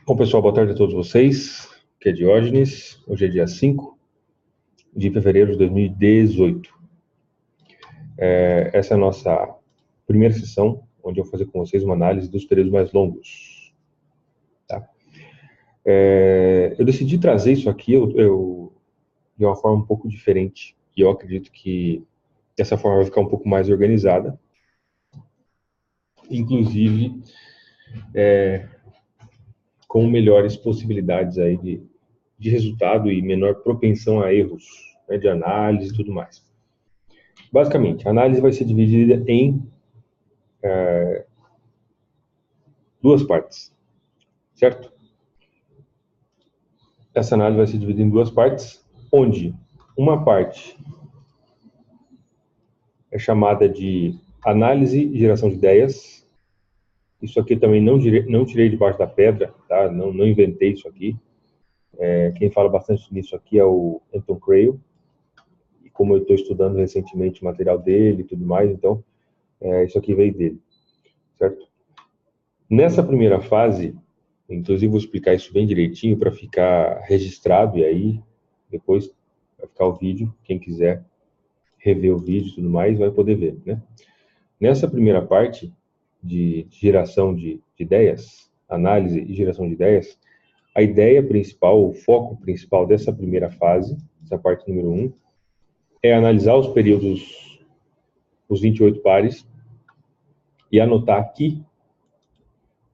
Bom, pessoal, boa tarde a todos vocês. Aqui é Diógenes. Hoje é dia 5 de fevereiro de 2018. Essa é a nossa primeira sessão, onde eu vou fazer com vocês uma análise dos períodos mais longos. Tá? Eu decidi trazer isso aqui de uma forma um pouco diferente, e eu acredito que dessa forma vai ficar um pouco mais organizada. Inclusive, com melhores possibilidades aí de resultado e menor propensão a erros, né, de análise e tudo mais. Basicamente, a análise vai ser dividida em duas partes, certo? Essa análise vai ser dividida em duas partes, onde uma parte é chamada de análise e geração de ideias. Isso aqui também não tirei debaixo da pedra, tá? Não inventei isso aqui. Quem fala bastante nisso aqui é o Anton Kreil. E como eu estou estudando recentemente o material dele e tudo mais, então isso aqui veio dele, certo? Nessa primeira fase, inclusive vou explicar isso bem direitinho para ficar registrado, e aí depois vai ficar o vídeo, quem quiser rever o vídeo e tudo mais, vai poder ver, né? Nessa primeira parte de geração de ideias, análise e geração de ideias, a ideia principal, o foco principal dessa primeira fase, essa parte número 1, é analisar os períodos, os 28 pares, e anotar aqui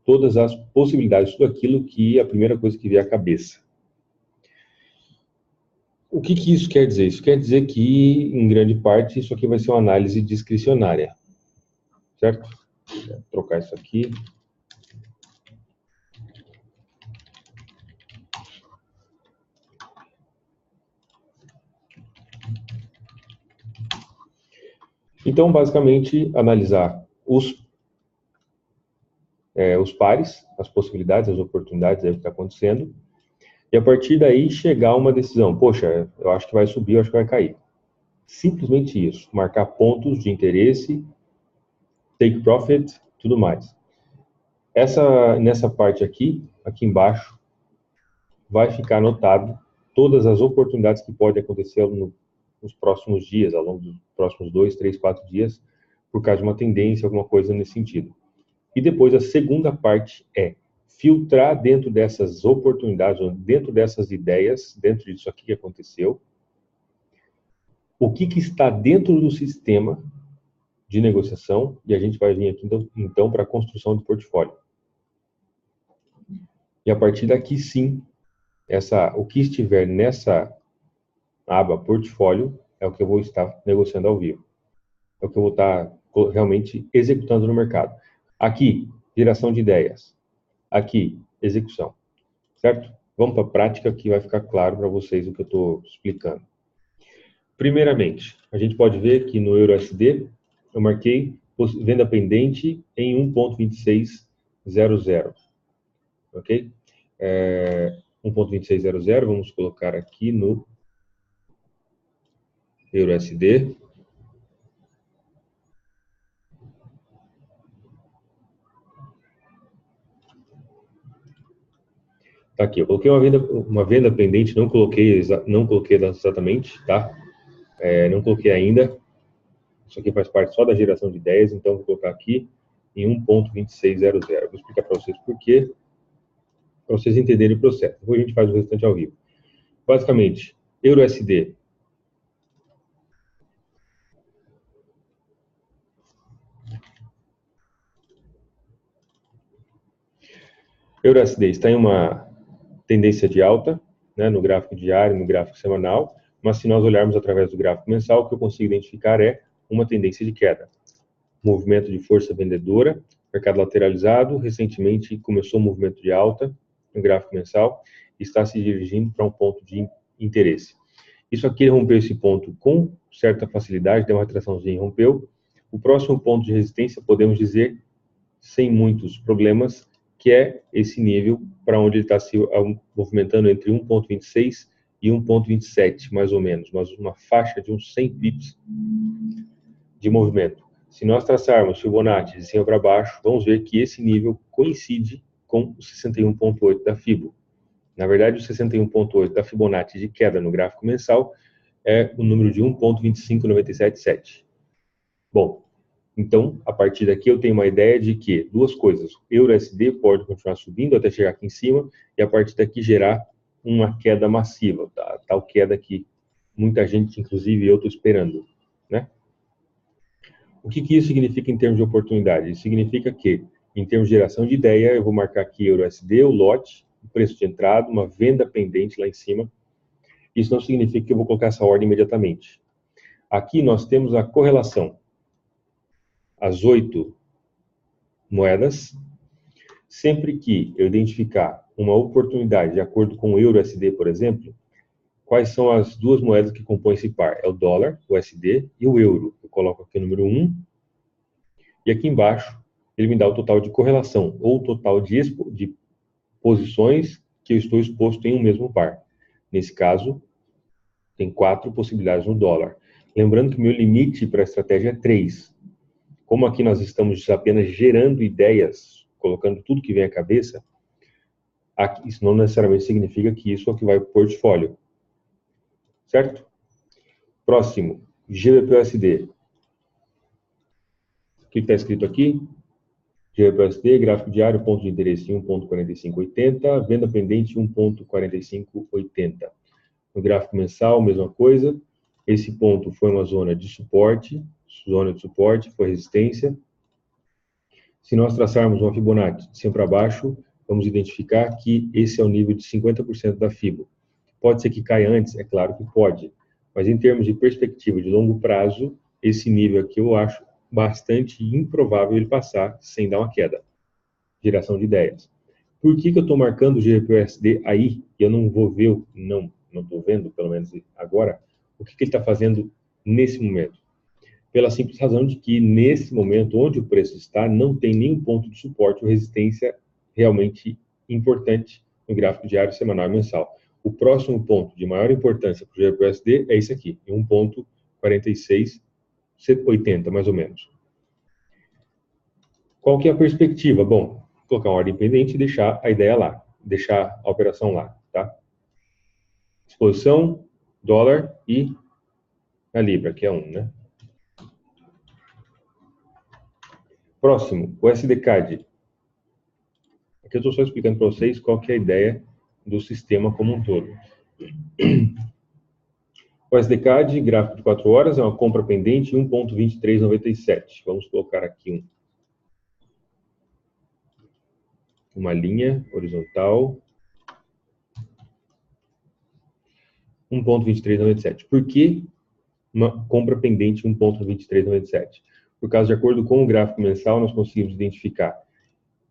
todas as possibilidades, tudo aquilo que é a primeira coisa que vier à cabeça. O que isso quer dizer? Isso quer dizer que, em grande parte, isso aqui vai ser uma análise discricionária, certo? Vou trocar isso aqui. Então, basicamente, analisar os pares, as possibilidades, as oportunidades, aí o que está acontecendo, e a partir daí chegar a uma decisão. Poxa, eu acho que vai subir, eu acho que vai cair. Simplesmente isso. Marcar pontos de interesse, take profit, tudo mais. Nessa parte aqui embaixo, vai ficar anotado todas as oportunidades que podem acontecer nos próximos dias, ao longo dos próximos 2, 3, 4 dias, por causa de uma tendência, alguma coisa nesse sentido. E depois a segunda parte é filtrar dentro dessas oportunidades, dentro dessas ideias, dentro disso aqui que aconteceu, o que está dentro do sistema de negociação, e a gente vai vir aqui então para a construção do portfólio. E a partir daqui sim, o que estiver nessa aba portfólio é o que eu vou estar negociando ao vivo. É o que eu vou estar realmente executando no mercado. Aqui, geração de ideias. Aqui, execução. Certo? Vamos para a prática que vai ficar claro para vocês o que eu estou explicando. Primeiramente, a gente pode ver que no EURUSD eu marquei venda pendente em 1.2600. Ok? 1.2600, vamos colocar aqui no EURUSD. Tá aqui, eu coloquei uma venda pendente, não coloquei exatamente, tá? Não coloquei ainda. Isso aqui faz parte só da geração de ideias, então vou colocar aqui em 1.2600. Vou explicar para vocês por quê, para vocês entenderem o processo. Depois a gente faz o restante ao vivo. Basicamente, EURUSD. EURUSD está em uma tendência de alta, né, no gráfico diário, no gráfico semanal, mas se nós olharmos através do gráfico mensal, o que eu consigo identificar é uma tendência de queda. Movimento de força vendedora, mercado lateralizado, recentemente começou um movimento de alta no gráfico mensal e está se dirigindo para um ponto de interesse. Isso aqui rompeu esse ponto com certa facilidade, deu uma retraçãozinha e rompeu. O próximo ponto de resistência, podemos dizer, sem muitos problemas, que é esse nível para onde ele está se movimentando entre 1.26 e 1.27, mais ou menos, mas uma faixa de uns 100 pips de movimento. Se nós traçarmos Fibonacci de cima para baixo, vamos ver que esse nível coincide com o 61,8 da Fibo. Na verdade, o 61,8 da Fibonacci de queda no gráfico mensal é o número de 1,25977. Bom, então, a partir daqui eu tenho uma ideia de que duas coisas. Euro-USD pode continuar subindo até chegar aqui em cima e a partir daqui gerar uma queda massiva, tá? Tal queda que muita gente, inclusive eu, estou esperando, né? O que isso significa em termos de oportunidade? Isso significa que, em termos de geração de ideia, eu vou marcar aqui Euro-USD, o lote, o preço de entrada, uma venda pendente lá em cima. Isso não significa que eu vou colocar essa ordem imediatamente. Aqui nós temos a correlação. As 8 moedas. Sempre que eu identificar uma oportunidade de acordo com o euro-USD, por exemplo, quais são as duas moedas que compõem esse par? É o dólar, o USD e o euro. Eu coloco aqui o número 1 e aqui embaixo ele me dá o total de correlação ou o total de posições que eu estou exposto em um mesmo par. Nesse caso, tem 4 possibilidades no dólar. Lembrando que meu limite para a estratégia é 3. Como aqui nós estamos apenas gerando ideias, colocando tudo que vem à cabeça, isso não necessariamente significa que isso é o que vai para o portfólio. Certo? Próximo, GBP-USD. O que está escrito aqui? GBP-USD, gráfico diário, ponto de interesse 1,4580, venda pendente 1,4580. No gráfico mensal, mesma coisa. Esse ponto foi uma zona de suporte, foi resistência. Se nós traçarmos uma Fibonacci de cima para baixo, vamos identificar que esse é o nível de 50% da Fibo. Pode ser que caia antes? É claro que pode. Mas em termos de perspectiva de longo prazo, esse nível aqui eu acho bastante improvável ele passar sem dar uma queda. Geração de ideias. Por que eu estou marcando o GBP-USD aí? E eu não vou ver, não estou vendo, pelo menos agora, o que ele está fazendo nesse momento. Pela simples razão de que, nesse momento, onde o preço está, não tem nenhum ponto de suporte ou resistência realmente importante no gráfico diário, semanal e mensal. O próximo ponto de maior importância para o GBP-USD é esse aqui, em 1,4680, mais ou menos. Qual que é a perspectiva? Bom, colocar uma ordem pendente e deixar a ideia lá, deixar a operação lá, tá? Exposição, dólar e a Libra, que é 1, né? Próximo, o SDCAD. Aqui eu estou só explicando para vocês qual que é a ideia do sistema como um todo. O SDCAD, gráfico de 4 horas, é uma compra pendente 1,2397. Vamos colocar aqui uma linha horizontal. 1,2397. Por que uma compra pendente 1,2397? Por causa, de acordo com o gráfico mensal, nós conseguimos identificar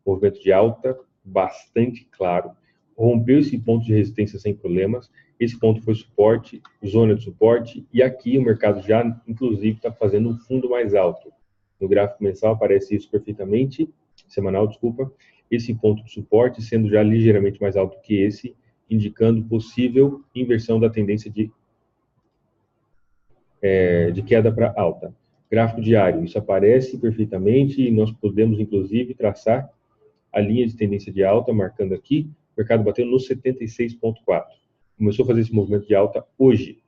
movimento de alta bastante claro, rompeu esse ponto de resistência sem problemas, esse ponto foi suporte, zona de suporte, e aqui o mercado já, inclusive, está fazendo um fundo mais alto. No gráfico mensal aparece isso perfeitamente, semanal, desculpa, esse ponto de suporte sendo já ligeiramente mais alto que esse, indicando possível inversão da tendência de queda para alta. Gráfico diário, isso aparece perfeitamente e nós podemos, inclusive, traçar a linha de tendência de alta, marcando aqui, o mercado bateu no 76,4. Começou a fazer esse movimento de alta hoje.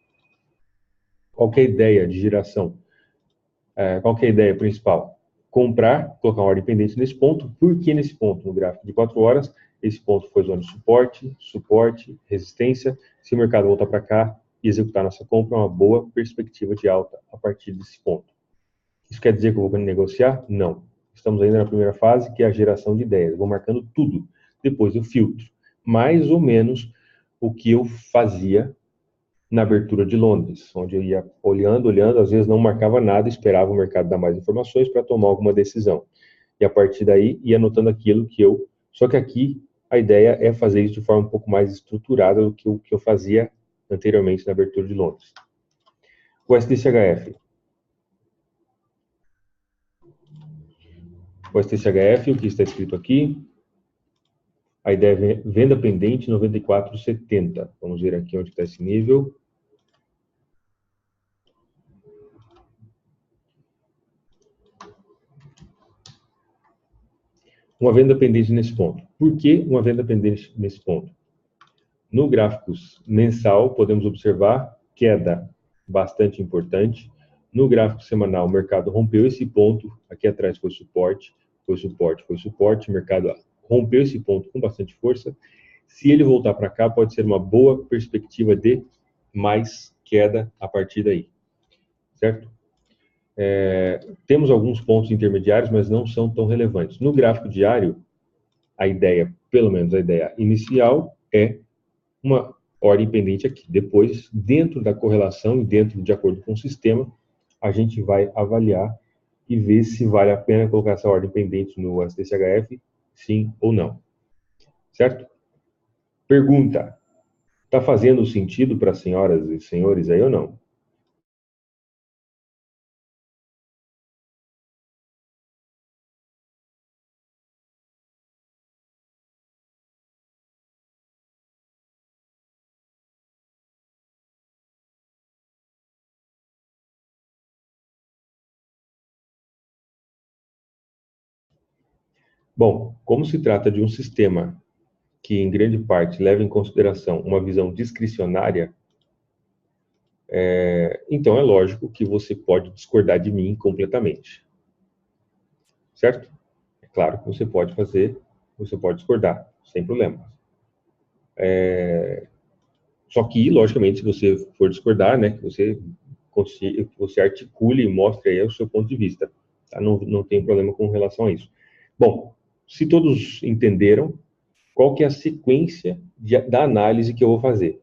Qual que é a ideia de geração? Qual que é a ideia principal? Comprar, colocar uma ordem pendente nesse ponto. Por que nesse ponto? No gráfico de 4 horas, esse ponto foi zona de suporte, resistência. Se o mercado voltar para cá e executar nossa compra, é uma boa perspectiva de alta a partir desse ponto. Isso quer dizer que eu vou negociar? Não. Estamos ainda na primeira fase, que é a geração de ideias. Eu vou marcando tudo. Depois eu filtro. Mais ou menos o que eu fazia na abertura de Londres, onde eu ia olhando, às vezes não marcava nada, esperava o mercado dar mais informações para tomar alguma decisão. E a partir daí ia anotando aquilo que eu... Só que aqui a ideia é fazer isso de forma um pouco mais estruturada do que o que eu fazia anteriormente na abertura de Londres. O SDCHF. O STCHF, o que está escrito aqui, a ideia é venda pendente 94,70. Vamos ver aqui onde está esse nível. uma venda pendente nesse ponto. Por que uma venda pendente nesse ponto? No gráfico mensal, podemos observar queda bastante importante. No gráfico semanal, o mercado rompeu esse ponto. Aqui atrás foi suporte, foi suporte, foi suporte. O mercado rompeu esse ponto com bastante força. Se ele voltar para cá, pode ser uma boa perspectiva de mais queda a partir daí. Certo? Temos alguns pontos intermediários, mas não são tão relevantes. No gráfico diário, a ideia, pelo menos a ideia inicial, é uma ordem pendente aqui. Depois, dentro da correlação e dentro de acordo com o sistema, a gente vai avaliar e ver se vale a pena colocar essa ordem pendente no SDCHF, sim ou não. Certo? Pergunta: está fazendo sentido para as senhoras e senhores aí ou não? Bom, como se trata de um sistema que, em grande parte, leva em consideração uma visão discricionária, então é lógico que você pode discordar de mim completamente. Certo? É claro que você pode fazer, você pode discordar, sem problema. Só que, logicamente, se você for discordar, né, que você articule e mostre aí o seu ponto de vista. Tá? Não tem problema com relação a isso. Bom, se todos entenderam, qual que é a sequência da análise que eu vou fazer?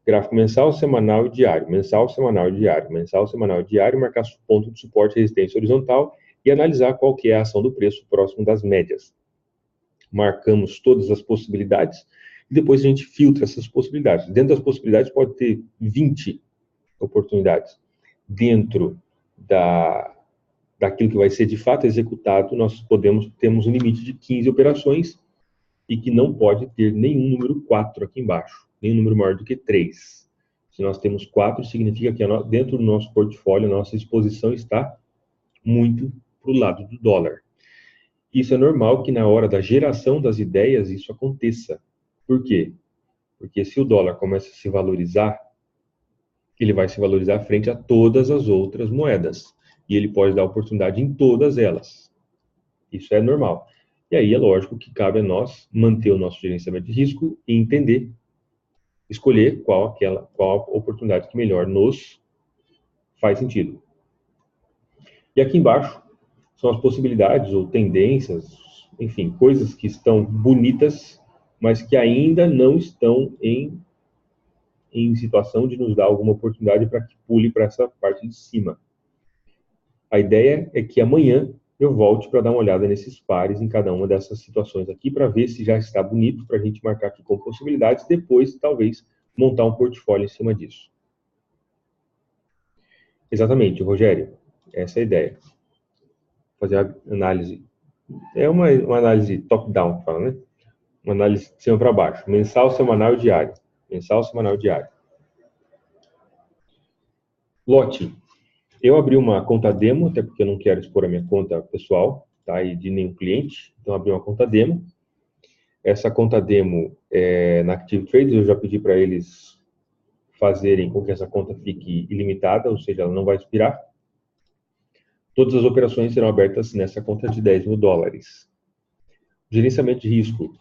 Gráfico mensal, semanal e diário. Mensal, semanal e diário. Mensal, semanal e diário, marcar ponto de suporte e resistência horizontal e analisar qual que é a ação do preço próximo das médias. Marcamos todas as possibilidades e depois a gente filtra essas possibilidades. Dentro das possibilidades pode ter 20 oportunidades. Dentro daquilo que vai ser de fato executado, nós temos um limite de 15 operações e que não pode ter nenhum número 4 aqui embaixo, nenhum número maior do que 3. Se nós temos 4, significa que dentro do nosso portfólio, a nossa exposição está muito para o lado do dólar. Isso é normal que na hora da geração das ideias isso aconteça. Por quê? Porque se o dólar começa a se valorizar, ele vai se valorizar frente a todas as outras moedas. E ele pode dar oportunidade em todas elas. Isso é normal. E aí é lógico que cabe a nós manter o nosso gerenciamento de risco e entender, escolher qual a oportunidade que melhor nos faz sentido. E aqui embaixo são as possibilidades ou tendências, enfim, coisas que estão bonitas, mas que ainda não estão em situação de nos dar alguma oportunidade para que pule para essa parte de cima. A ideia é que amanhã eu volte para dar uma olhada nesses pares em cada uma dessas situações aqui, para ver se já está bonito, para a gente marcar aqui como possibilidades, depois, talvez, montar um portfólio em cima disso. Exatamente, Rogério, essa é a ideia. Fazer a análise. É uma análise top-down, fala, né? Uma análise de cima para baixo. Mensal, semanal e diário. Mensal, semanal e diário. Lote. Eu abri uma conta demo, até porque eu não quero expor a minha conta pessoal, tá? E de nenhum cliente. Então, abri uma conta demo. Essa conta demo, na Active Trades, eu já pedi para eles fazerem com que essa conta fique ilimitada, ou seja, ela não vai expirar. Todas as operações serão abertas nessa conta de 10 mil dólares. O gerenciamento de risco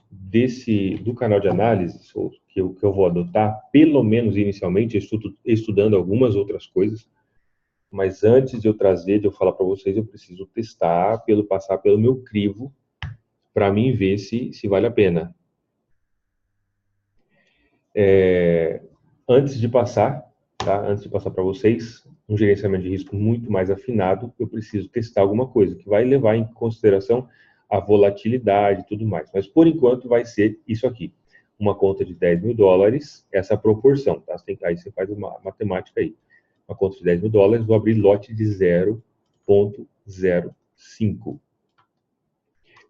do canal de análise, que eu vou adotar, pelo menos inicialmente, estudando algumas outras coisas, mas antes de eu trazer, de eu falar para vocês, eu preciso testar, passar pelo meu crivo, para mim ver se vale a pena. Antes de passar, tá? Antes de passar para vocês, um gerenciamento de risco muito mais afinado, eu preciso testar alguma coisa que vai levar em consideração a volatilidade e tudo mais. Mas, por enquanto, vai ser isso aqui. Uma conta de 10 mil dólares, essa proporção, tá? Aí você faz uma matemática aí. Uma conta de 10 mil dólares, vou abrir lote de 0,05.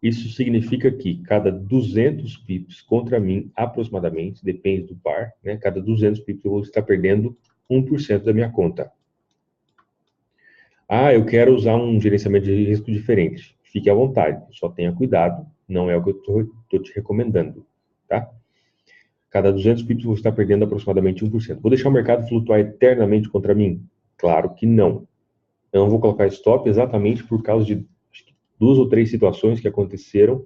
Isso significa que cada 200 pips contra mim, aproximadamente, depende do par, né? Cada 200 pips eu vou estar perdendo 1% da minha conta. Ah, eu quero usar um gerenciamento de risco diferente. fique à vontade, só tenha cuidado, não é o que eu estou te recomendando, tá? Cada 200 pips você está perdendo aproximadamente 1%. Vou deixar o mercado flutuar eternamente contra mim? Claro que não. Eu não vou colocar stop exatamente por causa de 2 ou 3 situações que aconteceram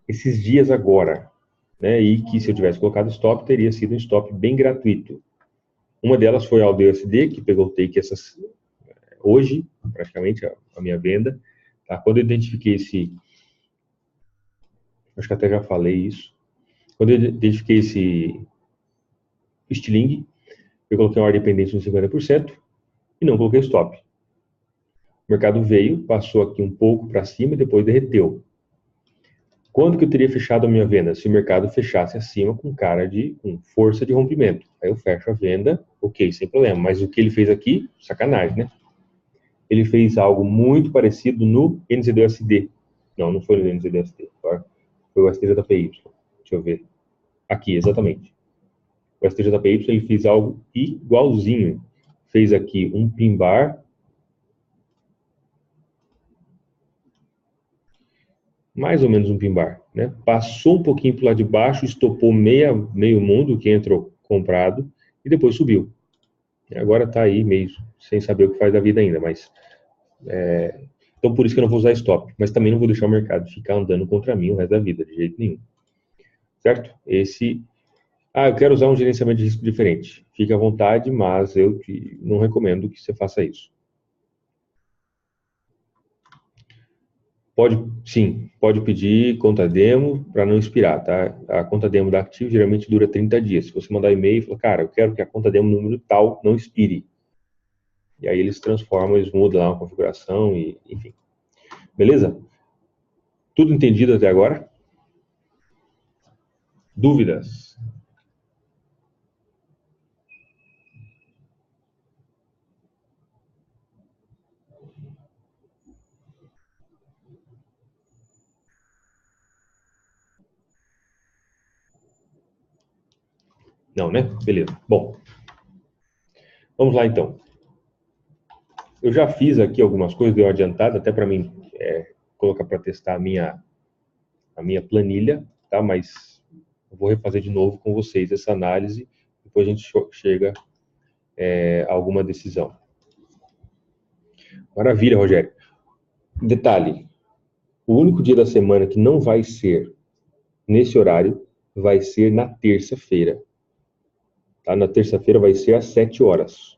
esses dias agora, né? E que se eu tivesse colocado stop, teria sido um stop bem gratuito. Uma delas foi a AldeUSD, que pegou o take hoje, praticamente, a minha venda. Tá? Quando eu identifiquei acho que até já falei isso, quando eu identifiquei esse estilingue, eu coloquei uma ordem pendente no 50% e não coloquei stop. O mercado veio, passou aqui um pouco para cima e depois derreteu. Quando que eu teria fechado a minha venda? Se o mercado fechasse acima com força de rompimento. Aí eu fecho a venda, ok, sem problema. Mas o que ele fez aqui, sacanagem, né? Ele fez algo muito parecido no NZD-USD. Não foi no NZD-USD. Foi o STJPY. Deixa eu ver. Aqui, exatamente. O STJPY, ele fez algo igualzinho. Fez aqui um pin bar, mais ou menos um pin bar, né? Passou um pouquinho para o lado de baixo, estopou meio mundo que entrou comprado e depois subiu. E agora está aí meio sem saber o que faz da vida ainda, mas então por isso que eu não vou usar stop, mas também não vou deixar o mercado ficar andando contra mim o resto da vida, de jeito nenhum. Certo? Eu quero usar um gerenciamento de risco diferente. Fique à vontade, mas eu não recomendo que você faça isso. Pode pedir conta demo para não expirar, tá? A conta demo da Active geralmente dura 30 dias. Se você mandar e-mail e falar, cara, eu quero que a conta demo número tal não expire. E aí eles transformam, eles mudam lá a configuração e, enfim. Beleza? Tudo entendido até agora? Dúvidas? Não, né? Beleza. Bom, vamos lá então. Eu já fiz aqui algumas coisas, deu uma adiantada, até para mim colocar para testar a minha planilha, tá? Mas eu vou refazer de novo com vocês essa análise, depois a gente chega a alguma decisão. Maravilha, Rogério. Detalhe, o único dia da semana que não vai ser nesse horário vai ser na terça-feira. Tá? Na terça-feira vai ser às 7 horas.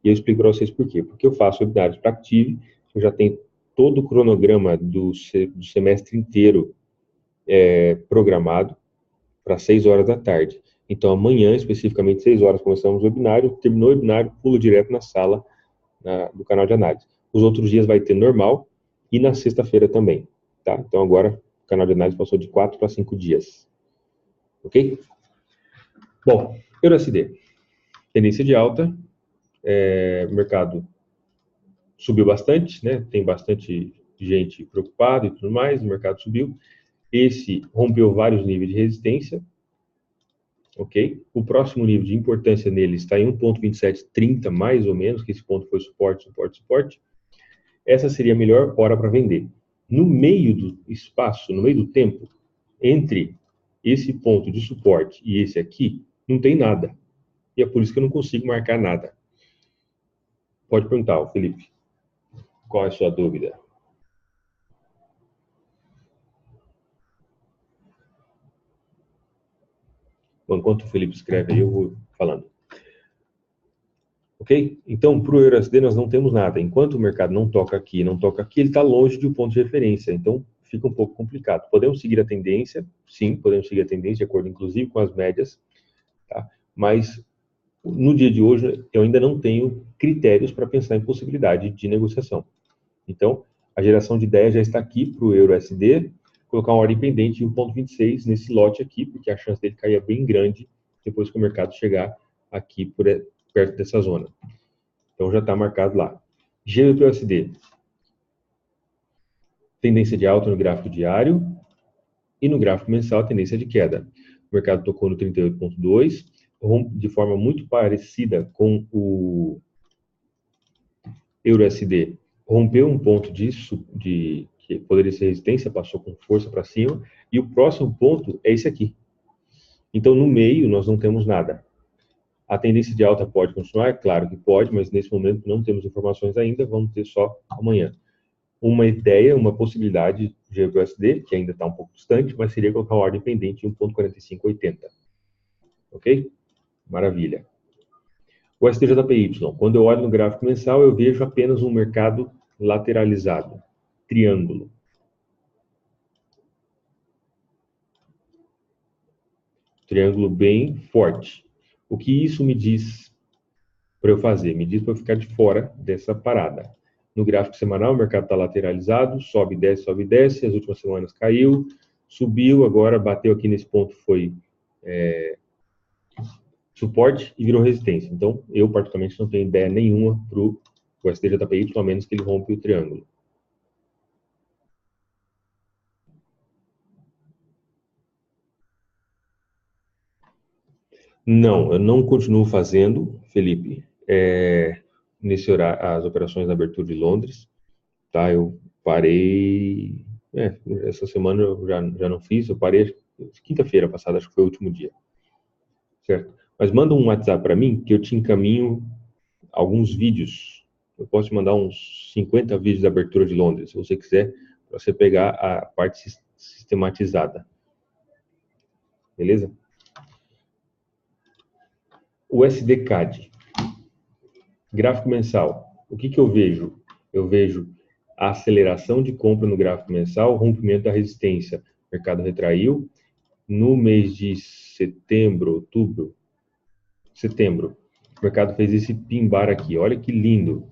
E eu explico para vocês por quê. Porque eu faço webinários para Active, eu já tenho todo o cronograma do semestre inteiro programado para 6 horas da tarde. Então, amanhã, especificamente 6 horas, começamos o webinário, terminou o webinário, pulo direto na sala do canal de análise. Os outros dias vai ter normal e na sexta-feira também. Tá? Então, agora, o canal de análise passou de 4 para 5 dias. Ok? Bom, EURUSD. Tendência de alta. O mercado subiu bastante, né? Tem bastante gente preocupada e tudo mais, o mercado subiu. Esse rompeu vários níveis de resistência, ok? O próximo nível de importância nele está em 1.2730, mais ou menos, que esse ponto foi suporte, suporte, suporte. Essa seria a melhor hora para vender. No meio do espaço, no meio do tempo, entre esse ponto de suporte e esse aqui, não tem nada. E é por isso que eu não consigo marcar nada. Pode perguntar, Felipe. Qual é a sua dúvida? Bom, enquanto o Felipe escreve aí, eu vou falando. Ok? Então, para o EURUSD nós não temos nada. Enquanto o mercado não toca aqui, ele está longe de um ponto de referência. Então, fica um pouco complicado. Podemos seguir a tendência? Sim, podemos seguir a tendência, de acordo, inclusive, com as médias. Tá? Mas, no dia de hoje, eu ainda não tenho critérios para pensar em possibilidade de negociação. Então, a geração de ideias já está aqui para o EURUSD, colocar uma ordem pendente de 1.26 nesse lote aqui, porque a chance dele cair é bem grande depois que o mercado chegar aqui perto dessa zona. Então já está marcado lá. GBP/USD. Tendência de alta no gráfico diário e no gráfico mensal tendência de queda. O mercado tocou no 38.2, de forma muito parecida com o EURUSD. rompeu um ponto que poderia ser resistência, passou com força para cima, e o próximo ponto é esse aqui. Então, no meio, nós não temos nada. A tendência de alta pode continuar? Claro que pode, mas nesse momento não temos informações ainda, vamos ter só amanhã. Uma ideia, uma possibilidade de GBUSD, que ainda está um pouco distante, mas seria colocar uma ordem pendente em 1.4580. Ok? Maravilha. O STJPY, quando eu olho no gráfico mensal, eu vejo apenas um mercado lateralizado, triângulo. Triângulo bem forte. O que isso me diz para eu fazer? Me diz para eu ficar de fora dessa parada. No gráfico semanal, o mercado está lateralizado, sobe, desce, as últimas semanas caiu, subiu, agora bateu aqui nesse ponto, foi suporte e virou resistência. Então, eu particularmente não tenho ideia nenhuma para o STJPY, a menos que ele rompe o triângulo. Não, eu não continuo fazendo, Felipe, nesse horário, as operações na abertura de Londres, tá? Eu parei, essa semana eu já não fiz, eu parei quinta-feira passada, acho que foi o último dia, certo? Mas manda um WhatsApp para mim que eu te encaminho alguns vídeos. Eu posso te mandar uns 50 vídeos da abertura de Londres, se você quiser, para você pegar a parte sistematizada. Beleza? O SDCAD, gráfico mensal. O que eu vejo? Eu vejo a aceleração de compra no gráfico mensal, rompimento da resistência. O mercado retraiu. No mês de setembro, o mercado fez esse pimbar aqui. Olha que lindo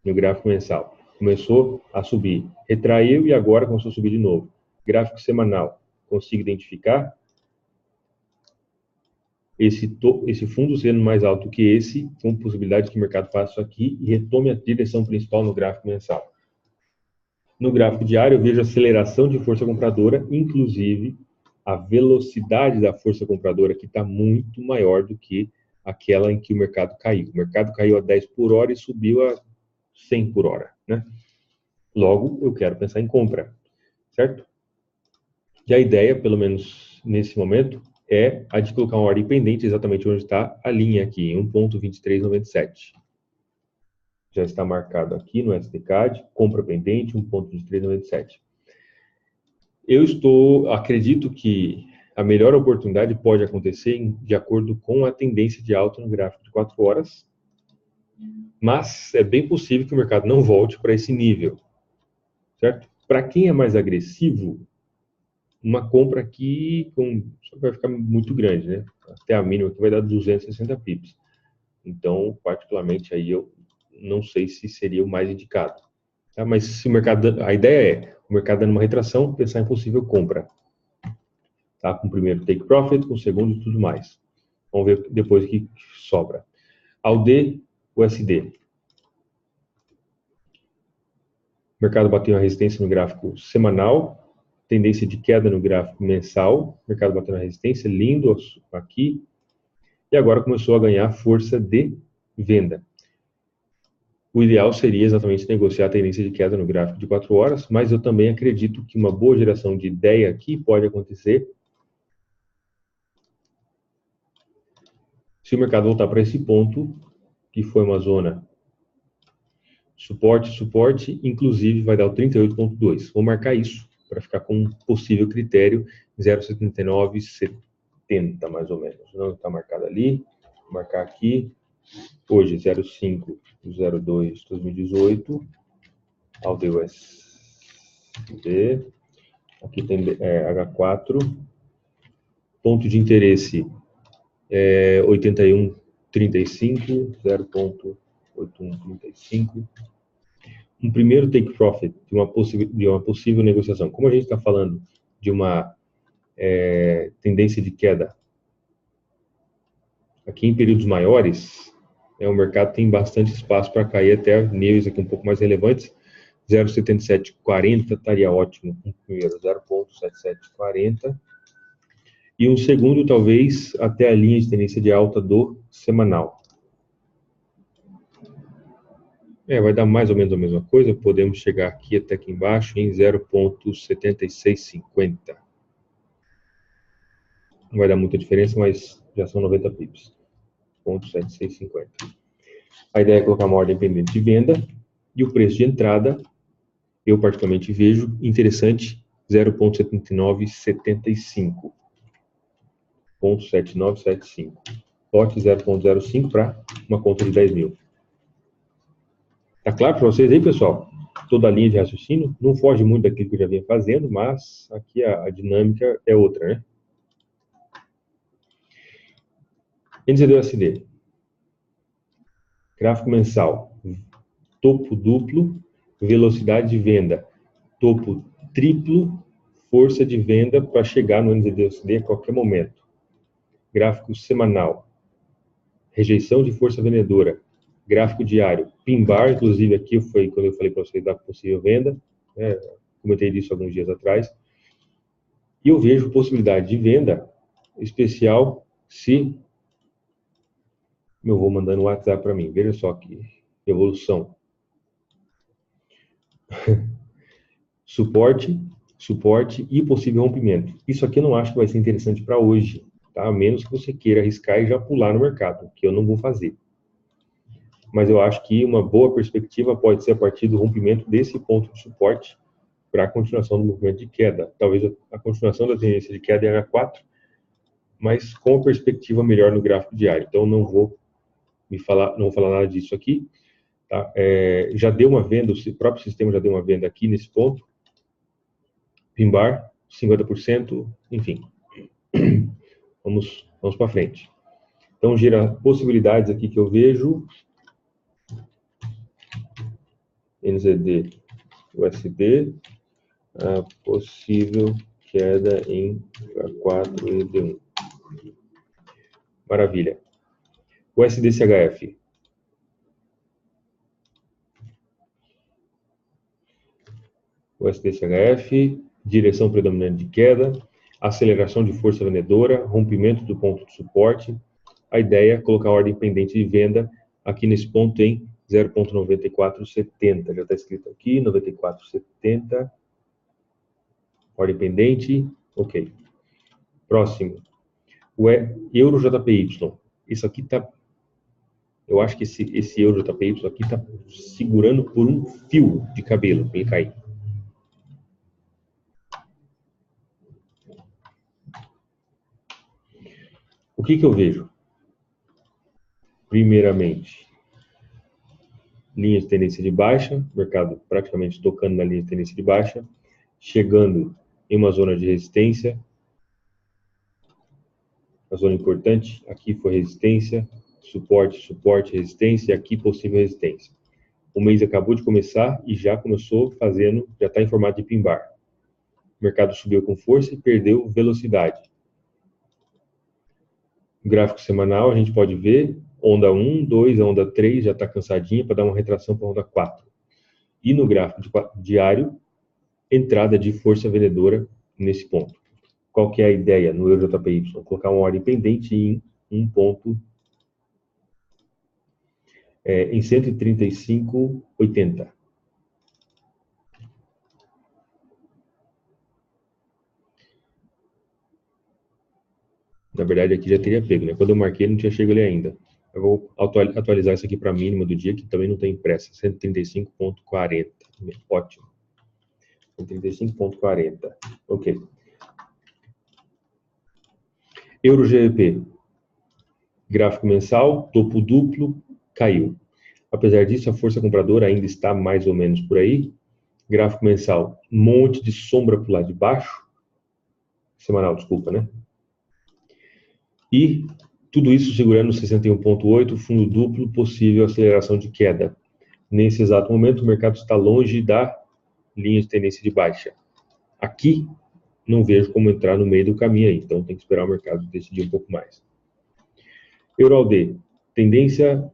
no gráfico mensal. Começou a subir, retraiu e agora começou a subir de novo. Gráfico semanal, consigo identificar esse fundo sendo mais alto que esse, com possibilidade que o mercado faça isso aqui e retome a direção principal no gráfico mensal. No gráfico diário, eu vejo aceleração de força compradora, inclusive a velocidade da força compradora, que está muito maior do que aquela em que o mercado caiu. O mercado caiu a 10 por hora e subiu a 100 por hora, né? Logo, eu quero pensar em compra, certo? E a ideia, pelo menos nesse momento, é a de colocar uma ordem pendente exatamente onde está a linha aqui, em 1.2397. Já está marcado aqui no SDCAD, compra pendente, 1.2397. Acredito que a melhor oportunidade pode acontecer de acordo com a tendência de alta no gráfico de 4 horas, mas é bem possível que o mercado não volte para esse nível, certo? Para quem é mais agressivo, uma compra aqui vai ficar muito grande, né? Até a mínima que vai dar 260 pips. Então, particularmente, aí eu não sei se seria o mais indicado. Tá? Mas se o mercado, a ideia é o mercado dando uma retração, pensar em possível compra. Tá? Com o primeiro take profit, com o segundo e tudo mais. Vamos ver depois o que sobra. AUD, USD. O mercado bateu a resistência no gráfico semanal, tendência de queda no gráfico mensal, o mercado bateu na resistência, lindo aqui, e agora começou a ganhar força de venda. O ideal seria exatamente negociar a tendência de queda no gráfico de 4 horas, mas eu também acredito que uma boa geração de ideia aqui pode acontecer se o mercado voltar para esse ponto, que foi uma zona suporte, inclusive vai dar o 38.2. Vou marcar isso para ficar com um possível critério 0,7970 mais ou menos. Não está marcado ali, vou marcar aqui. Hoje 05/02 2018, AUD-USD, aqui tem H4, ponto de interesse 81,35, 0,8135. Um primeiro take profit de uma possível negociação. Como a gente está falando de uma tendência de queda aqui em períodos maiores, o mercado tem bastante espaço para cair até níveis aqui um pouco mais relevantes. 0,7740 estaria ótimo. Um primeiro, 0,7740. E um segundo, talvez, até a linha de tendência de alta do semanal. Vai dar mais ou menos a mesma coisa. Podemos chegar aqui até aqui embaixo em 0,7650. Não vai dar muita diferença, mas já são 90 pips. 0,7650. A ideia é colocar uma ordem pendente de venda e o preço de entrada, eu particularmente vejo interessante, 0,7975. 0,7975. Lote 0,05 para uma conta de 10 mil. Tá claro para vocês aí, pessoal? Toda a linha de raciocínio. Não foge muito daquilo que eu já vinha fazendo, mas aqui a dinâmica é outra, né? NZD-USD. Gráfico mensal. Topo duplo, velocidade de venda. Topo triplo, força de venda para chegar no NZD-USD a qualquer momento. Gráfico semanal. Rejeição de força vendedora. Gráfico diário. Pin bar, inclusive aqui foi quando eu falei para vocês da possível venda. Comentei disso alguns dias atrás. E eu vejo possibilidade de venda especial se... Eu vou mandando um WhatsApp para mim. Veja só que evolução. Suporte e possível rompimento. Isso aqui eu não acho que vai ser interessante para hoje, tá? A menos que você queira arriscar e já pular no mercado, que eu não vou fazer. Mas eu acho que uma boa perspectiva pode ser a partir do rompimento desse ponto de suporte para a continuação do movimento de queda. Talvez a continuação da tendência de queda em H4, mas com a perspectiva melhor no gráfico diário. Então não vou falar nada disso aqui. Tá? Já deu uma venda, o próprio sistema já deu uma venda aqui nesse ponto. Pin bar, 50%, enfim. Vamos para frente. Então, gira possibilidades aqui que eu vejo. NZD, USD, a possível queda em K4 e D1. Maravilha. USD-CHF. USD-CHF, direção predominante de queda, aceleração de força vendedora, rompimento do ponto de suporte. A ideia é colocar a ordem pendente de venda aqui nesse ponto em 0,9470. Já está escrito aqui, 9470. Ordem pendente, ok. Próximo. O Euro JPY. Isso aqui está... Eu acho que esse Euro JPY aqui está segurando por um fio de cabelo para ele cair. O que eu vejo? Primeiramente, linha de tendência de baixa, mercado praticamente tocando na linha de tendência de baixa, chegando em uma zona de resistência, a zona importante, aqui foi resistência, suporte, resistência, e aqui possível resistência. O mês acabou de começar e já começou fazendo, já está em formato de pin bar. O mercado subiu com força e perdeu velocidade. O gráfico semanal a gente pode ver, onda 1, 2, a onda 3 já está cansadinha para dar uma retração para a onda 4. E no gráfico diário, entrada de força vendedora nesse ponto. Qual que é a ideia no EuroJPY? Colocar uma ordem pendente em um ponto em 135,80. Na verdade, aqui já teria pego, né? Quando eu marquei, não tinha chegado ali ainda. Eu vou atualizar isso aqui para a mínima do dia, que também não tem pressa. 135,40. Ótimo. 135,40. Ok. Euro-GBP. Gráfico mensal, topo duplo, caiu. Apesar disso, a força compradora ainda está mais ou menos por aí. Gráfico mensal, um monte de sombra para o lado de baixo. Semanal, desculpa, né? E tudo isso segurando 61,8, fundo duplo, possível aceleração de queda. Nesse exato momento, o mercado está longe da linha de tendência de baixa. Aqui, não vejo como entrar no meio do caminho aí, então tem que esperar o mercado decidir um pouco mais. Euro-AUD, tendência,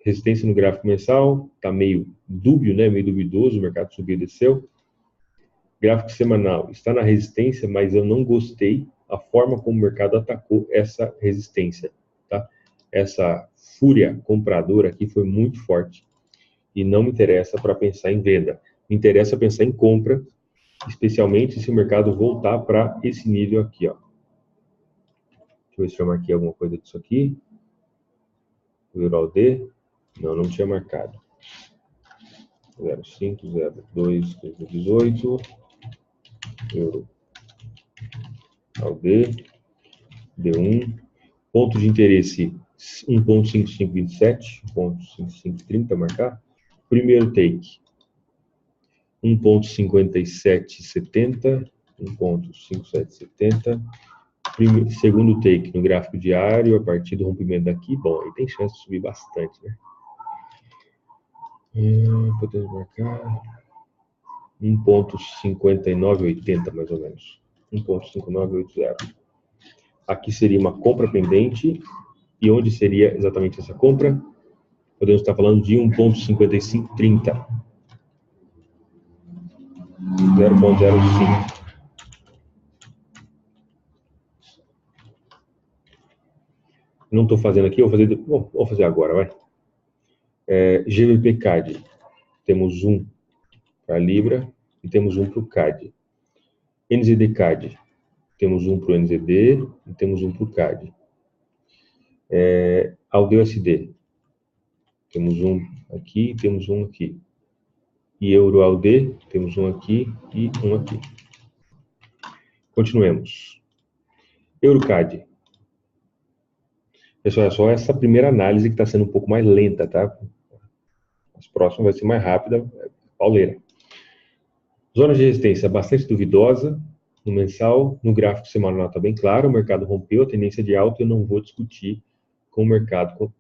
resistência no gráfico mensal, está meio dúbio, né? Meio duvidoso, o mercado subiu e desceu. Gráfico semanal, está na resistência, mas eu não gostei a forma como o mercado atacou essa resistência, tá? essa fúria compradora aqui foi muito forte e não me interessa para pensar em venda. Me interessa pensar em compra, especialmente se o mercado voltar para esse nível aqui, ó. Deixa eu ver se eu marquei alguma coisa disso aqui. O EURALD. Não, não tinha marcado. 05, 02, 2018. EURALD. D1. Ponto de interesse 1.5527, 1.5530, marcar. Primeiro take 1.5770, 1.5770. Segundo take no gráfico diário, a partir do rompimento daqui, bom, aí tem chance de subir bastante, né? Podemos marcar 1.5980, mais ou menos. 1.5980. Aqui seria uma compra pendente. E onde seria exatamente essa compra? Podemos estar falando de 1.5530. 0.05. Não estou fazendo aqui, vou fazer agora, vai. GBP CAD. Temos um para a Libra e temos um para o CAD. NZD CAD. Temos um para o NZD e temos um para o CAD. AUD-USD. Temos um aqui e temos um aqui. E Euro-AUD, temos um aqui e um aqui. Continuemos. Euro-CAD. Pessoal, é só essa primeira análise que está sendo um pouco mais lenta, tá? As próximas vai ser mais rápida, pauleira. Zona de resistência bastante duvidosa no mensal, no gráfico semanal está bem claro, o mercado rompeu a tendência de alta, eu não vou discutir com o mercado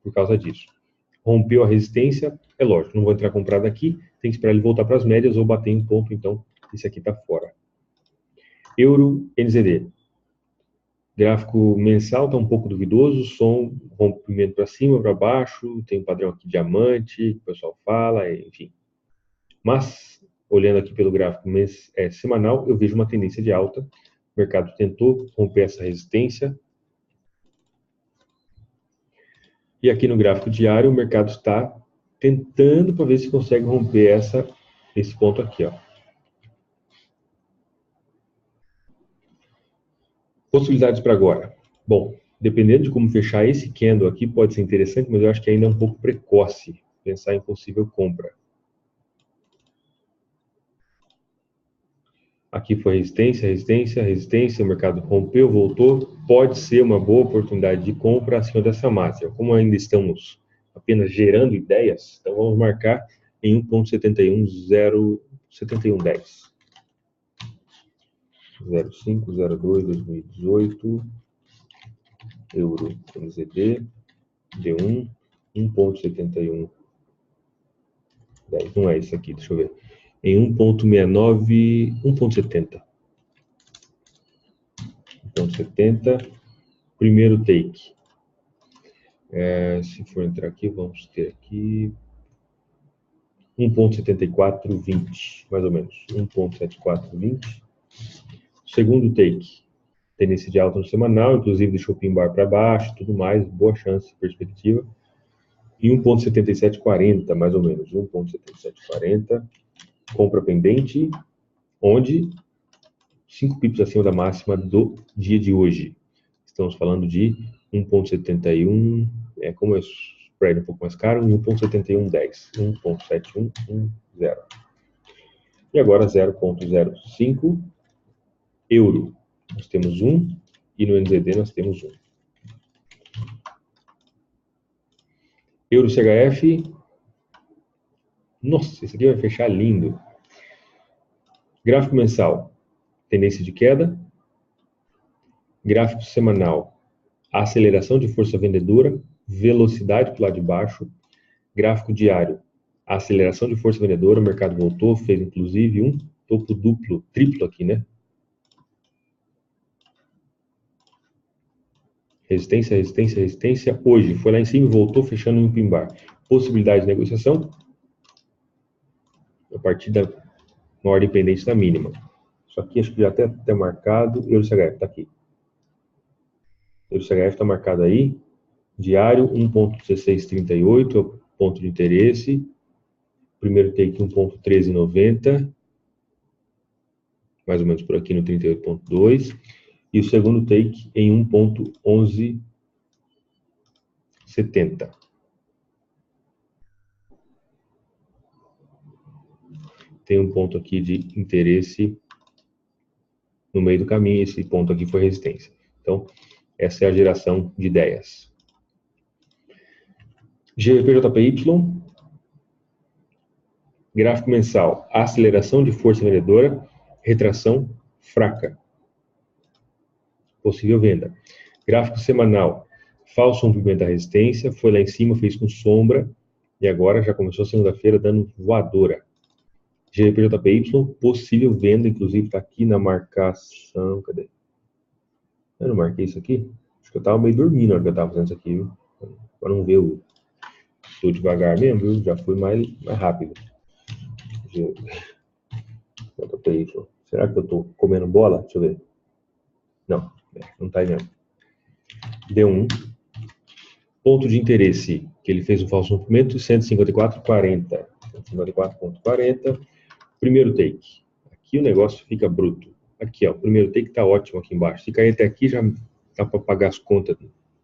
por causa disso. Rompeu a resistência, é lógico, não vou entrar comprado aqui, tem que esperar ele voltar para as médias ou bater em ponto, então esse aqui está fora. Euro NZD. Gráfico mensal está um pouco duvidoso, rompimento para cima, para baixo, tem um padrão aqui diamante, que o pessoal fala, enfim. Mas, olhando aqui pelo gráfico semanal, eu vejo uma tendência de alta. O mercado tentou romper essa resistência. E aqui no gráfico diário, o mercado está tentando para ver se consegue romper esse ponto aqui, ó. Possibilidades para agora. Bom, dependendo de como fechar esse candle aqui, pode ser interessante, mas eu acho que ainda é um pouco precoce pensar em possível compra. Aqui foi resistência, resistência, resistência, o mercado rompeu, voltou. Pode ser uma boa oportunidade de compra acima dessa máxima. Como ainda estamos apenas gerando ideias, então vamos marcar em 1.710. 05, 02, 2018, Euro NZD, D1, 1.71, 10, não é isso aqui, deixa eu ver, em 1.69, 1.70, 1.70, primeiro take, se for entrar aqui, vamos ter aqui 1.7420, mais ou menos, 1.7420, segundo take, tendência de alta no semanal, inclusive deixou o pin-bar para baixo, tudo mais, boa chance, perspectiva. E 1.7740, mais ou menos, 1.7740, compra pendente, onde 5 pips acima da máxima do dia de hoje. Estamos falando de 1.71, como é o spread um pouco mais caro, 1.7110, 1.7110. E agora 0.05 euro. Nós temos um, e no NZD nós temos um. Euro CHF. Nossa, esse aqui vai fechar lindo. Gráfico mensal, tendência de queda. Gráfico semanal, aceleração de força vendedora, velocidade para o lado de baixo. Gráfico diário, aceleração de força vendedora, o mercado voltou, fez inclusive um topo duplo, triplo aqui, né? Resistência, resistência, resistência. Hoje foi lá em cima e voltou fechando em um pin-bar. Possibilidade de negociação a partir da uma ordem pendente da mínima. Isso aqui acho que já até marcado. Euro CHF está aqui. Euro CHF está marcado aí. Diário 1.1638 é o ponto de interesse. Primeiro take 1.1390, mais ou menos por aqui no 38.2. E o segundo take em 1.1170. Tem um ponto aqui de interesse no meio do caminho, esse ponto aqui foi resistência. Então, essa é a geração de ideias. GBP-JPY, gráfico mensal, aceleração de força vendedora, retração fraca, possível venda. Gráfico semanal, falso rompimento da resistência, foi lá em cima, fez com sombra, e agora já começou a segunda-feira dando voadora. GBP-JPY, possível venda, inclusive está aqui na marcação, cadê? Eu não marquei isso aqui? Acho que eu estava meio dormindo na hora que eu estava fazendo isso aqui, viu? Para não ver o... Estou devagar mesmo, viu? Já fui mais rápido. GBP-JPY. Será que eu estou comendo bola? Deixa eu ver. Não, não está aí mesmo. D1. Ponto de interesse, que ele fez um falso rompimento, 154,40. 154,40. Primeiro take. Aqui o negócio fica bruto. Aqui, ó, o primeiro take tá ótimo aqui embaixo. Se cair até aqui, já dá para pagar as contas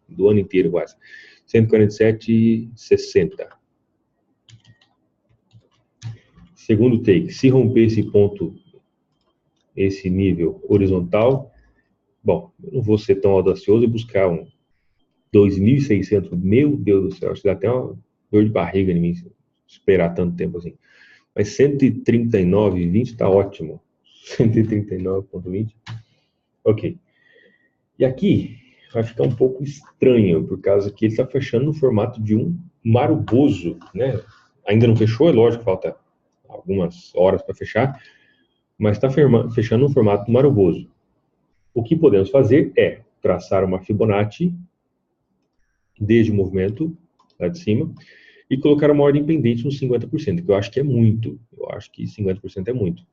do ano inteiro quase. 147,60. Segundo take. Se romper esse ponto, esse nível horizontal, bom, eu não vou ser tão audacioso e buscar um 2.600. Meu Deus do céu, acho que dá até uma dor de barriga em mim esperar tanto tempo assim. Mas 139,20 está ótimo. 139,20. Ok. E aqui vai ficar um pouco estranho, por causa que ele está fechando no formato de um maruboso, né? Ainda não fechou, é lógico, falta algumas horas para fechar, mas está fechando no formato maruboso. O que podemos fazer é traçar uma Fibonacci desde o movimento lá de cima e colocar uma ordem pendente nos 50%, que eu acho que é muito. Eu acho que 50% é muito.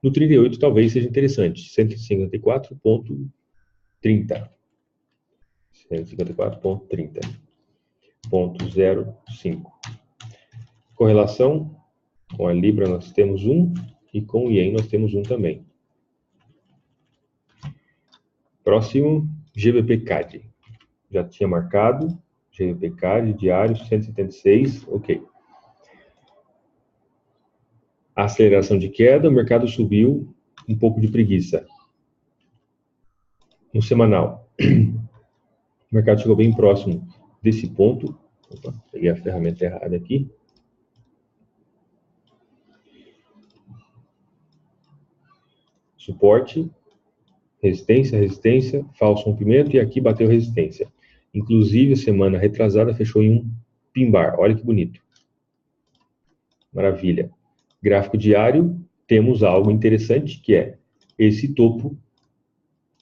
No 38 talvez seja interessante, 154,30. 154,30. 0,05. Correlação, com a Libra nós temos 1 e com o Yen nós temos 1 também. Próximo, GBP-CAD. Já tinha marcado, GBP-CAD, diário, 176, ok. Aceleração de queda, o mercado subiu, um pouco de preguiça. No semanal, o mercado chegou bem próximo desse ponto. Opa, peguei a ferramenta errada aqui. Suporte, resistência, resistência, falso rompimento e aqui bateu resistência. Inclusive, a semana retrasada fechou em um pin bar. Olha que bonito. Maravilha. Gráfico diário, temos algo interessante que é esse topo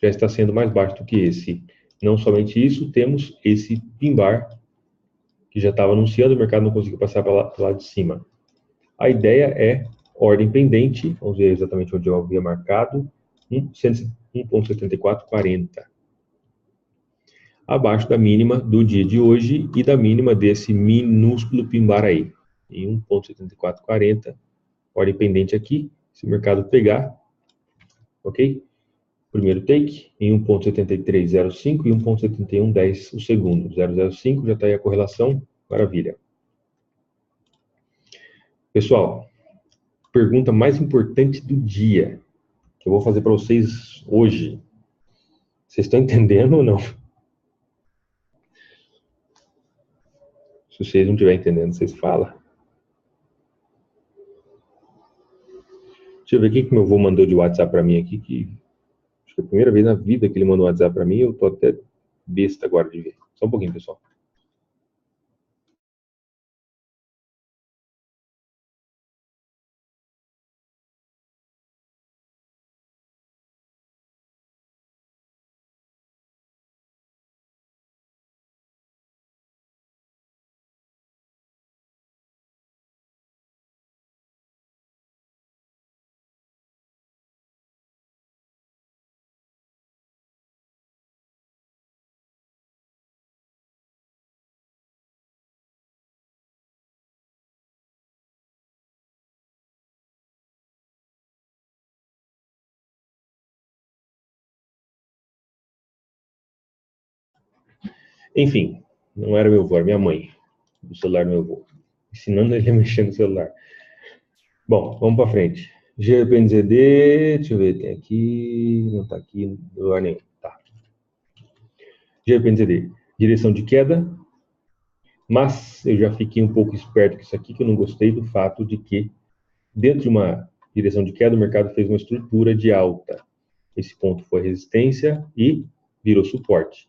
já está sendo mais baixo do que esse. Não somente isso, temos esse pin bar que já estava anunciando, o mercado não conseguiu passar para lá de cima. A ideia é ordem pendente, vamos ver exatamente onde eu havia marcado, 1.7440. Abaixo da mínima do dia de hoje e da mínima desse minúsculo pin bar aí, em 1.7440, ordem pendente aqui, se o mercado pegar, ok? Primeiro take em 1.7305 e 1.7110 o segundo, 005 já está aí a correlação, maravilha. Pessoal, pergunta mais importante do dia, que eu vou fazer para vocês hoje. Vocês estão entendendo ou não? Se vocês não estiverem entendendo, vocês falam. Deixa eu ver o que meu avô mandou de WhatsApp para mim aqui, que acho que é a primeira vez na vida que ele mandou um WhatsApp para mim, eu tô até besta agora de ver. Só um pouquinho, pessoal. Enfim, não era meu avô, era minha mãe, do celular do meu avô, ensinando ele a mexer no celular. Bom, vamos para frente. GPNZD, deixa eu ver, tem aqui, não está aqui, em lugar nenhum. Tá. GPNZD, direção de queda, mas eu já fiquei um pouco esperto com isso aqui, que eu não gostei do fato de que, dentro de uma direção de queda, o mercado fez uma estrutura de alta. Esse ponto foi resistência e virou suporte.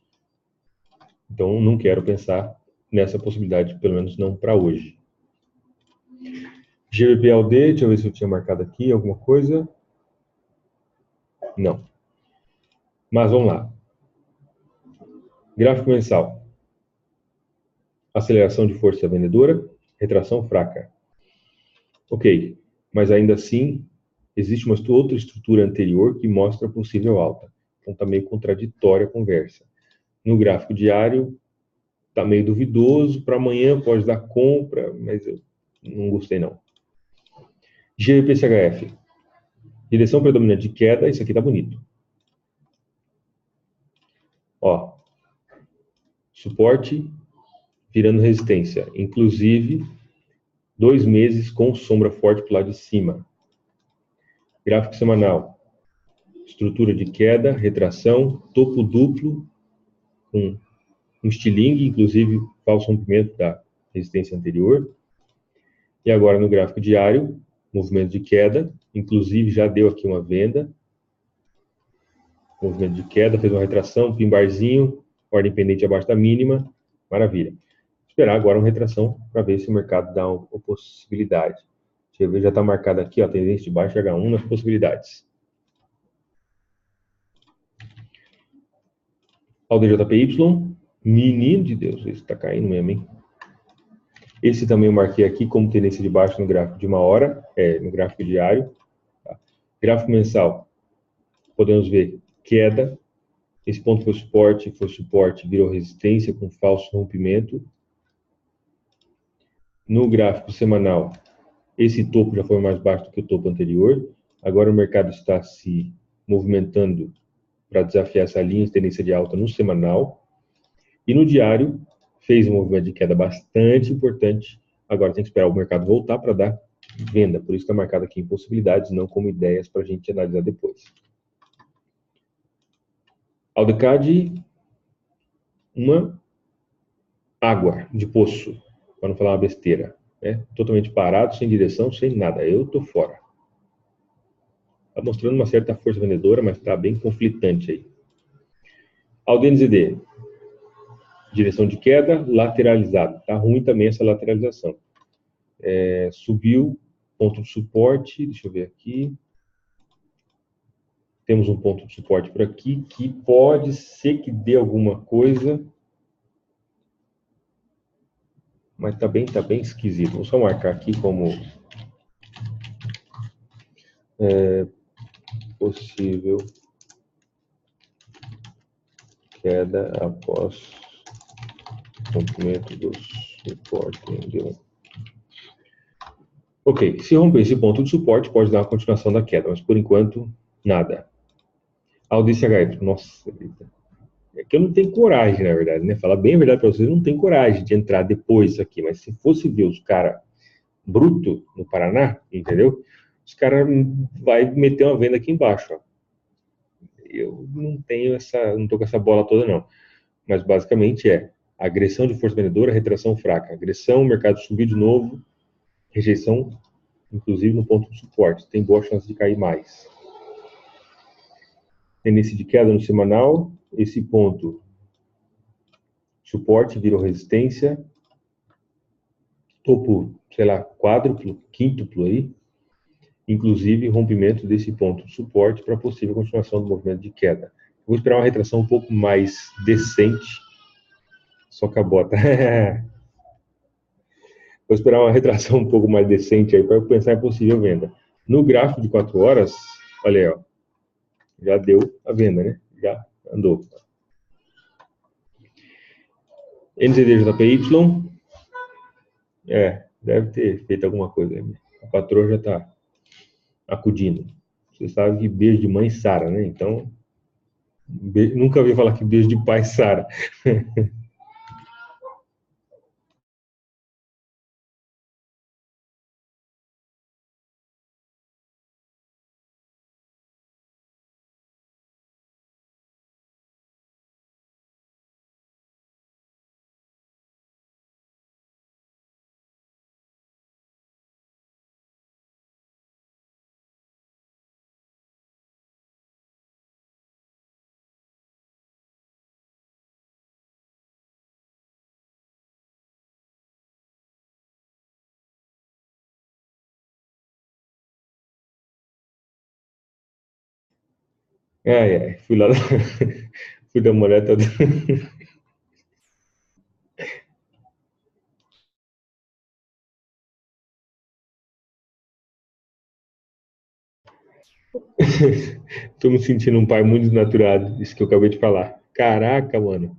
Então, não quero pensar nessa possibilidade, pelo menos não para hoje. GBPLD, deixa eu ver se eu tinha marcado aqui alguma coisa. Não. Mas vamos lá. Gráfico mensal. Aceleração de força vendedora, retração fraca. Ok, mas ainda assim, existe uma outra estrutura anterior que mostra possível alta. Então, está meio contraditória a conversa. No gráfico diário, está meio duvidoso. Para amanhã pode dar compra, mas eu não gostei não. GBPCHF. Direção predominante de queda, isso aqui está bonito. Ó, suporte virando resistência. Inclusive, 2 meses com sombra forte para o lado de cima. Gráfico semanal. Estrutura de queda, retração, topo duplo, com um estilingue, inclusive falso rompimento da resistência anterior. E agora no gráfico diário, movimento de queda, inclusive já deu aqui uma venda. Movimento de queda, fez uma retração, pimbarzinho, ordem pendente abaixo da mínima, maravilha. Esperar agora uma retração para ver se o mercado dá uma possibilidade. Deixa eu ver, já está marcado aqui, ó, tendência de baixa H1 nas possibilidades. Ao DJPY, menino de Deus, esse está caindo mesmo, hein? Esse também eu marquei aqui como tendência de baixa no gráfico de 1 hora, no gráfico diário. Tá? Gráfico mensal, podemos ver queda. Esse ponto foi suporte, virou resistência com falso rompimento. No gráfico semanal, esse topo já foi mais baixo do que o topo anterior. Agora o mercado está se movimentando para desafiar essa linha de tendência de alta no semanal. E no diário, fez um movimento de queda bastante importante. Agora tem que esperar o mercado voltar para dar venda. Por isso está marcado aqui em possibilidades, não como ideias para a gente analisar depois. Aldecad, uma água de poço, para não falar uma besteira. Né? Totalmente parado, sem direção, sem nada. Eu estou fora. Está mostrando uma certa força vendedora, mas está bem conflitante aí. AlDNZD, direção de queda, lateralizado. Está ruim também essa lateralização. Subiu, ponto de suporte, deixa eu ver aqui. Temos um ponto de suporte por aqui, que pode ser que dê alguma coisa. Mas tá bem esquisito. Vou só marcar aqui como possível queda após rompimento do suporte. Entendeu? Ok, se romper esse ponto de suporte, pode dar uma continuação da queda, mas por enquanto, nada. AlDCHF, nossa vida. É que eu não tenho coragem, na verdade, né? Falar bem a verdade para vocês, eu não tenho coragem de entrar depois aqui, mas se fosse ver os caras bruto no Paraná, entendeu? Os caras vai meter uma venda aqui embaixo, ó. Eu não tenho não tô com essa bola toda não. Mas basicamente agressão de força vendedora, retração fraca. Agressão, o mercado subiu de novo, rejeição, inclusive no ponto de suporte. Tem boa chance de cair mais. Tendência de queda no semanal, esse ponto suporte virou resistência, topo, sei lá, quádruplo, quíntuplo aí, inclusive rompimento desse ponto de suporte para possível continuação do movimento de queda. Vou esperar uma retração um pouco mais decente, só que a bota. Vou esperar uma retração um pouco mais decente aí para eu pensar em possível venda. No gráfico de 4 horas, olha aí, ó, já deu a venda, né? Já andou. NZDJPY, deve ter feito alguma coisa aí. A patroa já está acudindo. Você sabe que beijo de mãe sara, né? Então, nunca ouvi falar que beijo de pai sara. Fui lá, fui dar uma olhada. Tô me sentindo um pai muito desnaturado, isso que eu acabei de falar. Caraca, mano.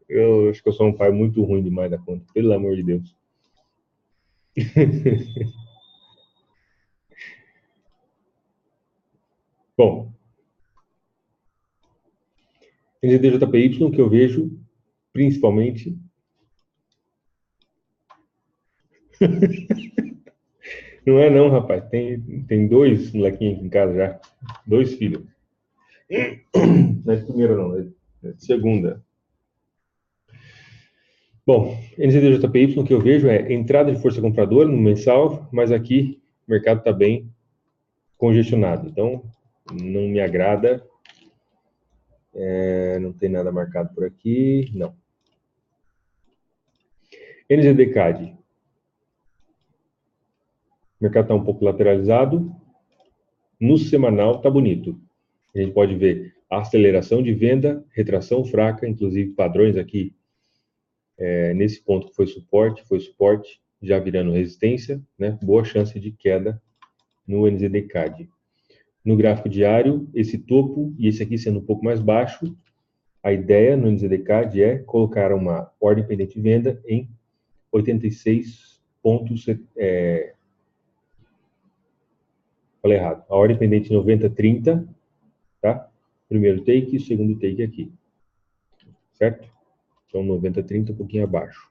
Eu acho que eu sou um pai muito ruim demais da conta, pelo amor de Deus. Bom, NZDJPY que eu vejo, principalmente. Não é não, rapaz. Tem dois molequinhos aqui em casa já. Dois filhos. Não é de primeira, não, é de segunda. Bom, NZDJPY que eu vejo é entrada de força compradora no mensal, mas aqui o mercado está bem congestionado. Então, não me agrada. Não tem nada marcado por aqui. Não. NZDCAD. O mercado está um pouco lateralizado. No semanal está bonito. A gente pode ver a aceleração de venda, retração fraca, inclusive padrões aqui nesse ponto que foi suporte, já virando resistência, né? Boa chance de queda no NZD-CAD. No gráfico diário, esse topo e esse aqui sendo um pouco mais baixo, a ideia no NZD-CAD é colocar uma ordem pendente de venda em 86 pontos, falei errado, a ordem pendente 90-30, tá? Primeiro take e segundo take aqui, certo? Então 90-30 um pouquinho abaixo.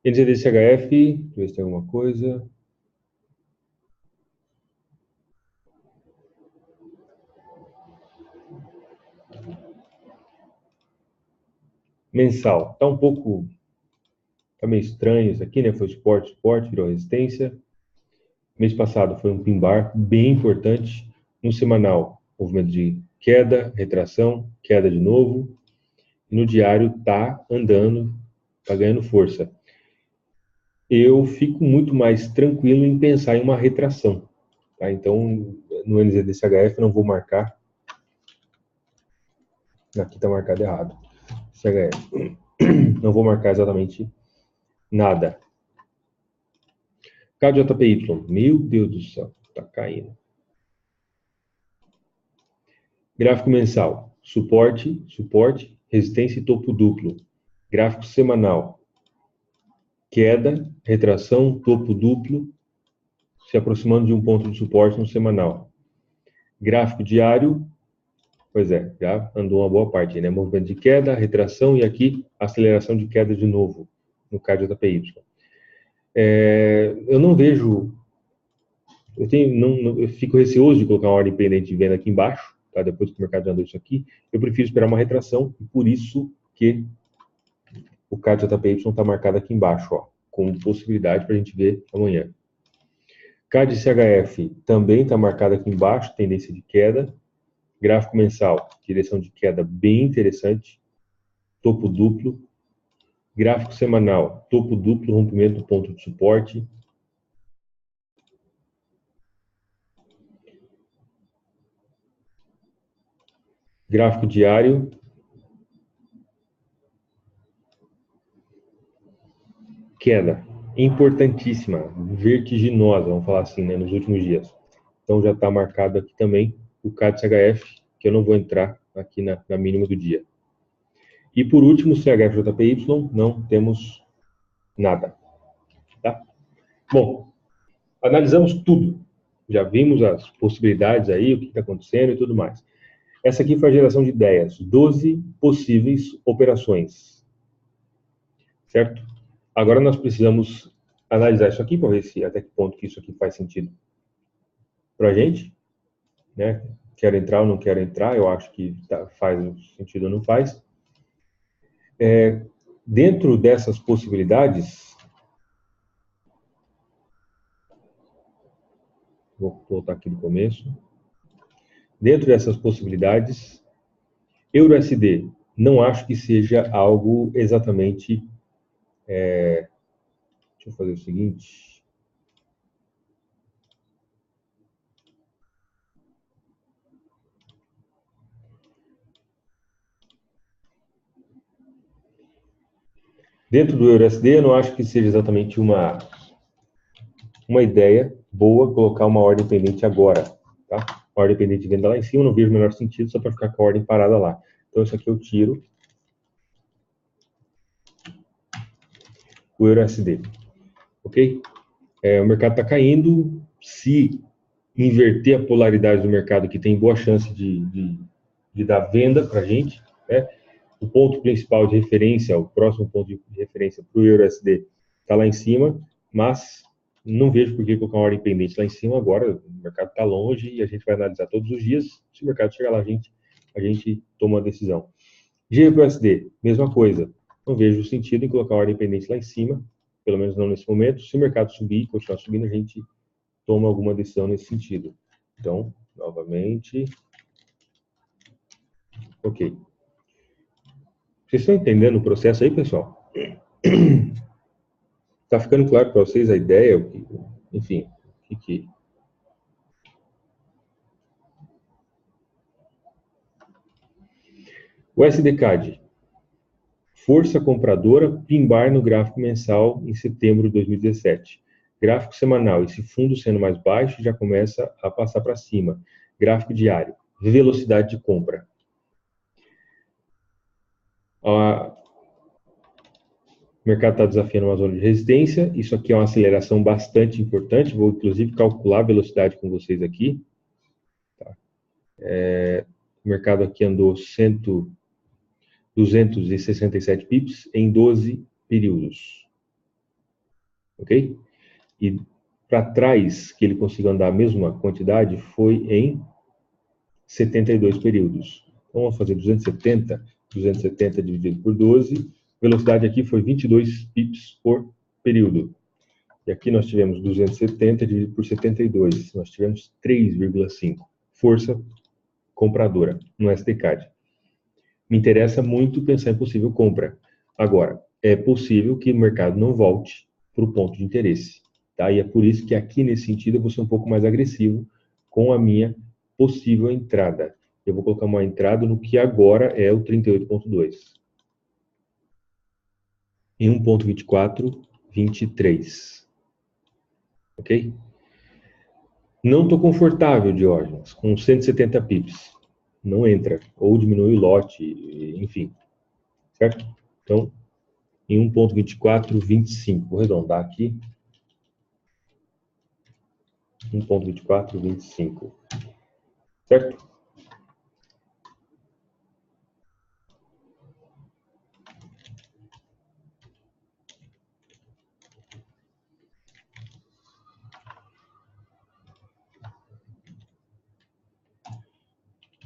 NZD-CHF, deixa eu ver se tem alguma coisa. Mensal, tá meio estranho isso aqui, né? Foi suporte, virou resistência. Mês passado foi um pin bar bem importante. No semanal, movimento de queda, retração, queda de novo. E no diário tá andando, tá ganhando força. Eu fico muito mais tranquilo em pensar em uma retração. Tá? Então, no NZD-CHF eu não vou marcar. Aqui está marcado errado. CHF. Não vou marcar exatamente nada. KJPY. Meu Deus do céu, tá caindo. Gráfico mensal. Suporte, suporte, resistência e topo duplo. Gráfico semanal. Queda, retração, topo duplo, se aproximando de um ponto de suporte no semanal. Gráfico diário, pois é, já andou uma boa parte, né? Movimento de queda, retração e aqui aceleração de queda de novo no KJPY. Eu não vejo, eu fico receoso de colocar uma ordem pendente de venda aqui embaixo, tá? Depois que o mercado já andou isso aqui, eu prefiro esperar uma retração e por isso que o KJPY está marcado aqui embaixo, ó, com possibilidade para a gente ver amanhã. CAD-CHF também está marcado aqui embaixo, tendência de queda. Gráfico mensal, direção de queda bem interessante. Topo duplo. Gráfico semanal, topo duplo, rompimento do ponto de suporte. Gráfico diário. Queda importantíssima, vertiginosa, vamos falar assim, né, nos últimos dias. Então já está marcado aqui também o CAD-CHF, que eu não vou entrar aqui na mínima do dia. E por último, CHF-JPY, não temos nada. Tá? Bom, analisamos tudo. Já vimos as possibilidades aí, o que está acontecendo e tudo mais. Essa aqui foi a geração de ideias. 12 possíveis operações. Certo? Agora nós precisamos analisar isso aqui para ver se até que ponto que isso aqui faz sentido para a gente. Né? Quero entrar ou não quero entrar, eu acho que faz sentido ou não faz. Dentro dessas possibilidades, vou voltar aqui do começo. Dentro dessas possibilidades, EURUSD, não acho que seja algo exatamente. Deixa eu fazer o seguinte. Dentro do EURUSD, eu não acho que seja exatamente uma ideia boa colocar uma ordem pendente agora, tá? A ordem pendente de venda lá em cima, não vejo o menor sentido, só para ficar com a ordem parada lá. Então, isso aqui eu tiro o EURUSD, ok? O mercado está caindo, se inverter a polaridade do mercado, que tem boa chance de dar venda para a gente, né? O ponto principal de referência, o próximo ponto de referência para o EURUSD está lá em cima, mas não vejo por que colocar uma ordem pendente lá em cima agora. O mercado está longe e a gente vai analisar todos os dias. Se o mercado chegar lá, a gente toma uma decisão. GBUSD, mesma coisa. Não vejo sentido em colocar uma ordem pendente lá em cima, pelo menos não nesse momento. Se o mercado subir, continuar subindo, a gente toma alguma decisão nesse sentido. Então, novamente. Ok. Vocês estão entendendo o processo aí, pessoal? Tá ficando claro para vocês a ideia? Enfim, o que... O SDCAD. Força compradora pimbar no gráfico mensal em setembro de 2017. Gráfico semanal, esse fundo sendo mais baixo já começa a passar para cima. Gráfico diário, velocidade de compra. O mercado está desafiando uma zona de resistência. Isso aqui é uma aceleração bastante importante. Vou, inclusive, calcular a velocidade com vocês aqui. Tá? O mercado aqui andou 267 pips em 12 períodos. Ok? E para trás, que ele conseguiu andar a mesma quantidade, foi em 72 períodos. Então, vamos fazer 270 dividido por 12. Velocidade aqui foi 22 pips por período. E aqui nós tivemos 270 dividido por 72. Nós tivemos 3,5. Força compradora no SDCAD. Me interessa muito pensar em possível compra. Agora, é possível que o mercado não volte para o ponto de interesse. Tá? E é por isso que aqui, nesse sentido, eu vou ser um pouco mais agressivo com a minha possível entrada. Eu vou colocar uma entrada no que agora é o 38,2. Em 1,2423. Ok? Não estou confortável, Diógenes, com 170 pips. Não entra. Ou diminui o lote, enfim. Certo? Então, em 1,2425. Vou arredondar aqui. 1,2425. Certo?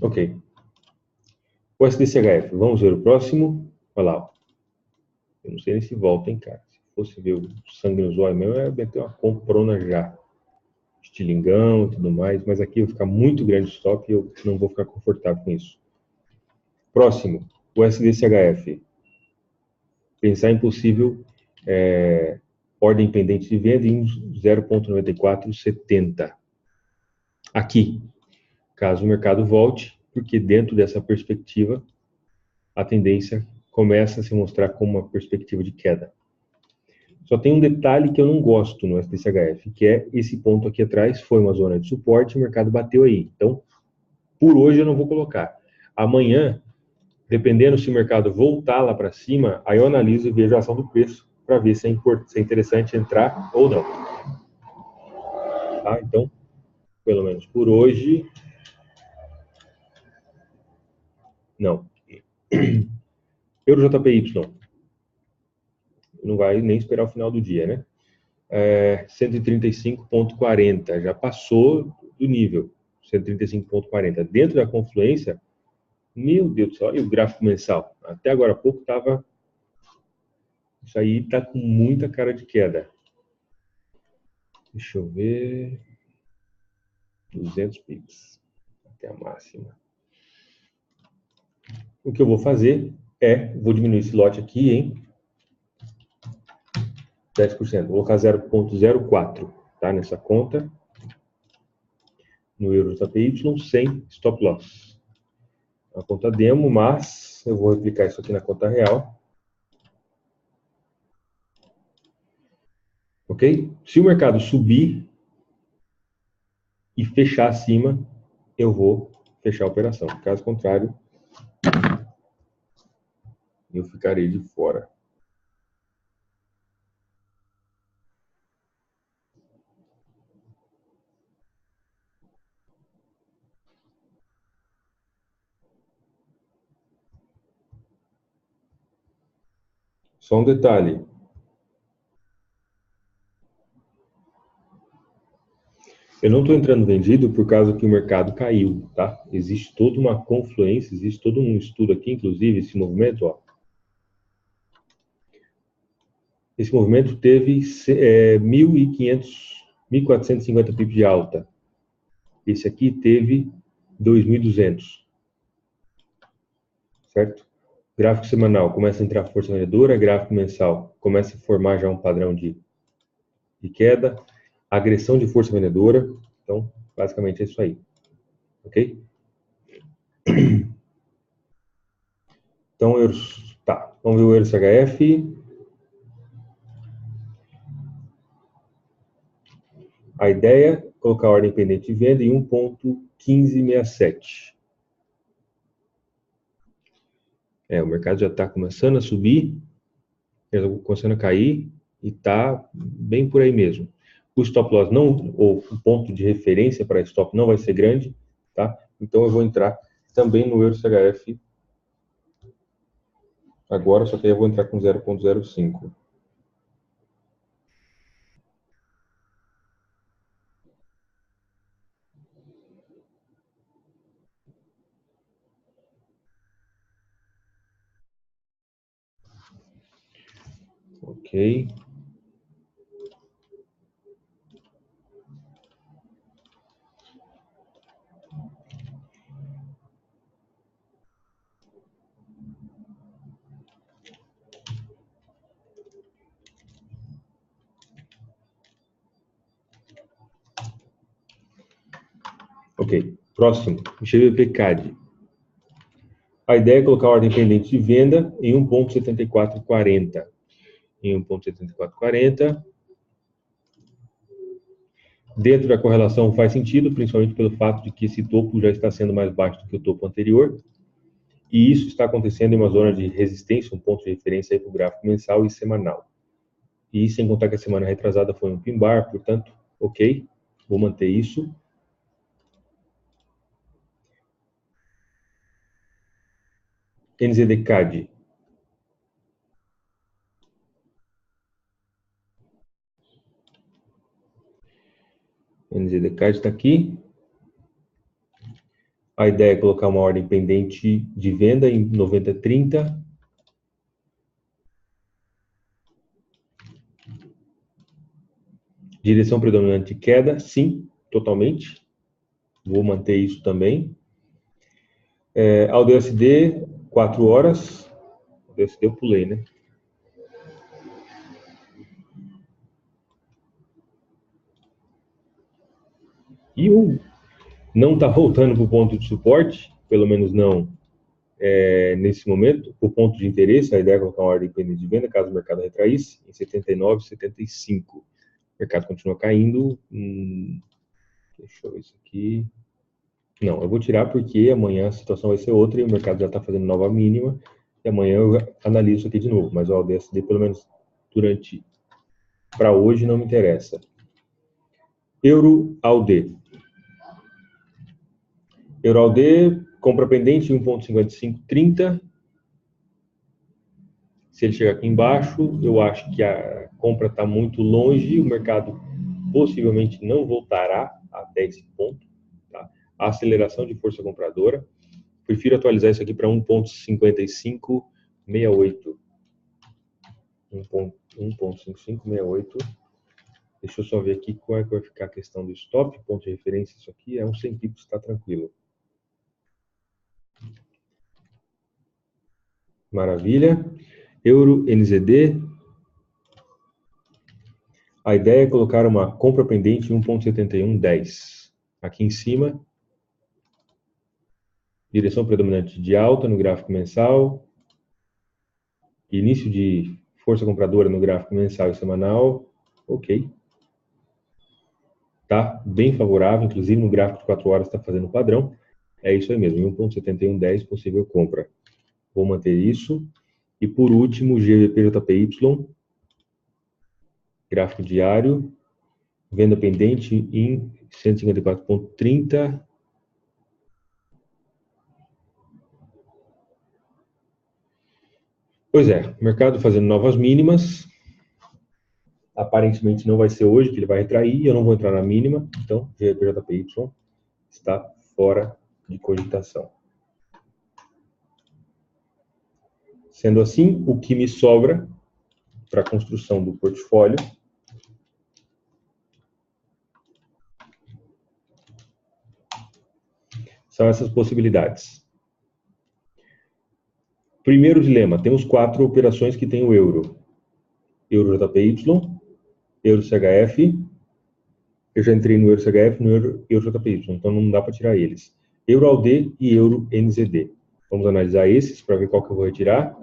Ok. O SDCHF. Vamos ver o próximo. Olha lá. Eu não sei nem se volta, hein, cara. Se fosse ver o sangue nos olhos mesmo, eu ia meter uma comprona já. Estilingão e tudo mais. Mas aqui vai ficar muito grande o stop e eu não vou ficar confortável com isso. Próximo. O SDCHF. Pensar em possível ordem pendente de venda em 0,9470. Aqui, caso o mercado volte, porque dentro dessa perspectiva, a tendência começa a se mostrar como uma perspectiva de queda. Só tem um detalhe que eu não gosto no SDCHF, que é esse ponto aqui atrás, foi uma zona de suporte, o mercado bateu aí. Então, por hoje eu não vou colocar. Amanhã, dependendo se o mercado voltar lá para cima, aí eu analiso e vejo a ação do preço para ver se é interessante entrar ou não. Tá? Então, pelo menos por hoje, não. Euro JPY. Não vai nem esperar o final do dia, né? 135,40. Já passou do nível. 135,40. Dentro da confluência, meu Deus do céu, e o gráfico mensal? Até agora há pouco estava... Isso aí está com muita cara de queda. Deixa eu ver... 200 pips. Até a máxima. O que eu vou fazer vou diminuir esse lote aqui em 10%. Vou colocar 0,04, tá? Nessa conta. No Euro JPY, sem stop loss. A conta demo, mas eu vou replicar isso aqui na conta real. Ok? Se o mercado subir e fechar acima, eu vou fechar a operação. Caso contrário, eu ficarei de fora. Só um detalhe. Eu não estou entrando vendido por causa que o mercado caiu, tá? Existe toda uma confluência, existe todo um estudo aqui, inclusive esse movimento, ó. Esse movimento teve 1.500, 1.450 pips de alta. Esse aqui teve 2.200, certo? Gráfico semanal começa a entrar força vendedora, gráfico mensal começa a formar já um padrão de queda, agressão de força vendedora. Então, basicamente é isso aí, ok? Então, tá, vamos ver o Euros HF. A ideia é colocar a ordem pendente de venda em 1.1567. O mercado já está começando a subir, já está começando a cair e está bem por aí mesmo. O stop loss não, ou o ponto de referência para stop não vai ser grande, tá? Então eu vou entrar também no Euros HF agora, só que aí eu vou entrar com 0.05. Ok. Ok. Próximo, GBP-CAD. A ideia é colocar a ordem pendente de venda em 1.7440. Em 1.7440. Dentro da correlação faz sentido, principalmente pelo fato de que esse topo já está sendo mais baixo do que o topo anterior. E isso está acontecendo em uma zona de resistência, um ponto de referência para o gráfico mensal e semanal. E sem contar que a semana retrasada foi um pin bar, portanto, ok, vou manter isso. NZD-CAD. NZD-CAD está aqui. A ideia é colocar uma ordem pendente de venda em 90,30. Direção predominante de queda, sim, totalmente. Vou manter isso também. Ao DSD, 4 horas. O DSD eu pulei, né? E o não está voltando para o ponto de suporte, pelo menos não nesse momento. O ponto de interesse, a ideia é colocar uma ordem pendente de venda, caso o mercado retraísse, em 79,75. O mercado continua caindo. Deixa eu ver isso aqui. Não, eu vou tirar porque amanhã a situação vai ser outra e o mercado já está fazendo nova mínima. E amanhã eu analiso isso aqui de novo. Mas o DSD, pelo menos para hoje, não me interessa. Euro-AUD. Euro-AUD, compra pendente 1.5530. Se ele chegar aqui embaixo, eu acho que a compra está muito longe, o mercado possivelmente não voltará a 10 pontos. Tá? A aceleração de força compradora. Prefiro atualizar isso aqui para 1.5568. 1.5568. Deixa eu só ver aqui qual é que vai ficar a questão do stop, ponto de referência, isso aqui é 100 pips, está tranquilo. Maravilha. Euro NZD. A ideia é colocar uma compra pendente em 1.7110. Aqui em cima, direção predominante de alta no gráfico mensal, início de força compradora no gráfico mensal e semanal, Ok. Tá bem favorável, inclusive no gráfico de 4 horas está fazendo padrão. É isso aí mesmo, 1,7110 possível compra. Vou manter isso. E por último, GBP-JPY, gráfico diário, venda pendente em 154,30. Pois é, mercado fazendo novas mínimas. Aparentemente não vai ser hoje que ele vai retrair, eu não vou entrar na mínima, então GBP-JPY está fora de cogitação. Sendo assim, o que me sobra para a construção do portfólio são essas possibilidades. Primeiro dilema, temos 4 operações que tem o euro. Euro JPY, Euro CHF, eu já entrei no Euro CHF, no Euro JPY, então não dá para tirar eles. Euro AUD e Euro NZD. Vamos analisar esses para ver qual que eu vou retirar.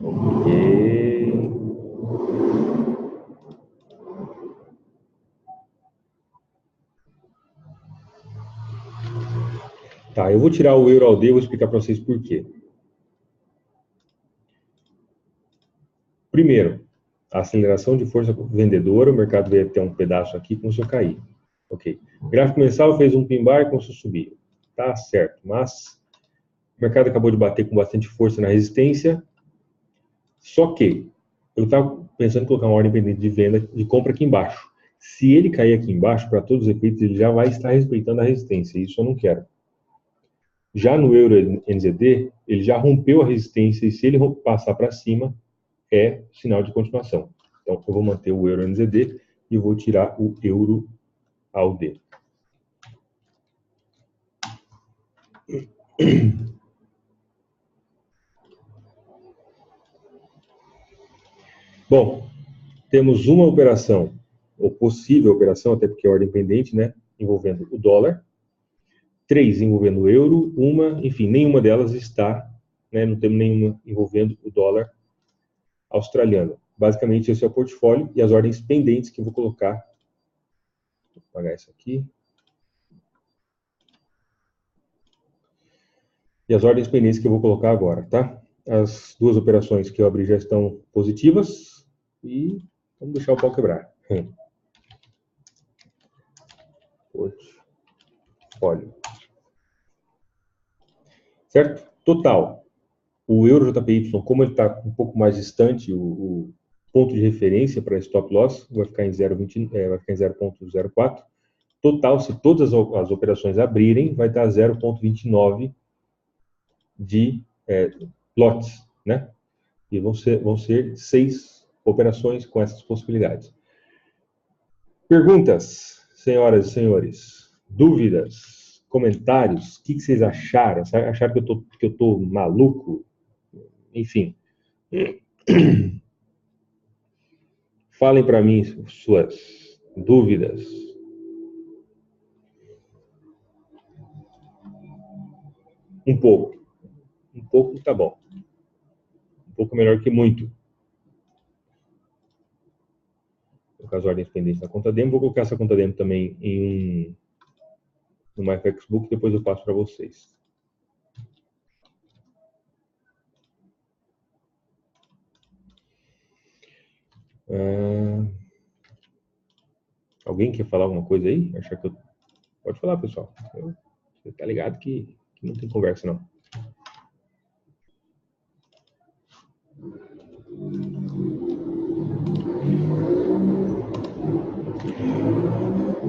Ok. Tá, eu vou tirar o Euro AUD e vou explicar para vocês por quê. Primeiro, a aceleração de força vendedora, o mercado veio até um pedaço aqui, começou a cair. Ok. O gráfico mensal fez um pin bar e começou a subir. Tá certo, mas o mercado acabou de bater com bastante força na resistência. Só que eu estava pensando em colocar uma ordem pendente de venda, de compra aqui embaixo. Se ele cair aqui embaixo, para todos os efeitos, ele já vai estar respeitando a resistência. Isso eu não quero. Já no Euro NZD, ele já rompeu a resistência e se ele passar para cima, é sinal de continuação. Então, eu vou manter o Euro NZD e vou tirar o Euro AUD. Bom, temos uma operação, ou possível operação, até porque é ordem pendente, né, envolvendo o dólar. 3 envolvendo o euro, enfim, nenhuma delas está, né, não temos nenhuma envolvendo o dólar australiano. Basicamente, esse é o portfólio e as ordens pendentes que eu vou colocar. Vou apagar isso aqui. E as ordens pendentes que eu vou colocar agora, tá? As 2 operações que eu abri já estão positivas e vamos deixar o pau quebrar. Portfólio. Certo? Total. O Euro JPY, como ele está um pouco mais distante, o ponto de referência para stop loss vai ficar em 0,04. Total, se todas as operações abrirem, vai dar 0,29 de lotes, né? E vão ser 6 operações com essas possibilidades. Perguntas, senhoras e senhores? Dúvidas? Comentários? O que vocês acharam? Acharam que eu tô maluco? Enfim. Falem para mim suas dúvidas. Um pouco. Um pouco tá bom. Um pouco melhor que muito. Vou colocar as ordens pendentes na conta demo. Vou colocar essa conta demo também no MyFXBook, depois eu passo para vocês. Alguém quer falar alguma coisa aí? Achar que eu... Pode falar, pessoal. Você tá ligado que não tem conversa, não.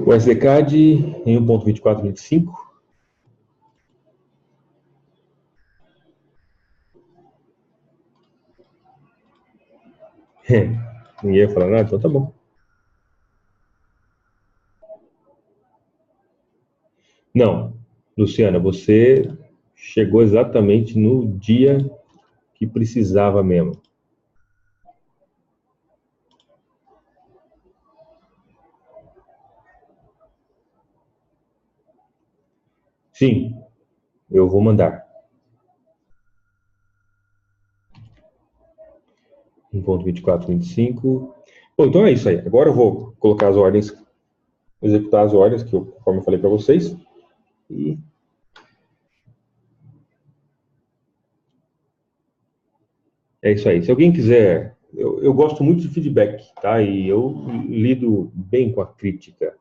O SDCAD em 1.2425. Ninguém ia falar nada? Então tá bom. Não, Luciana, você chegou exatamente no dia que precisava mesmo. Sim, eu vou mandar. 1.2425. Bom, então é isso aí. Agora eu vou colocar as ordens, executar as ordens, conforme eu falei para vocês. E é isso aí. Se alguém quiser, eu gosto muito de feedback, tá? E eu lido bem com a crítica.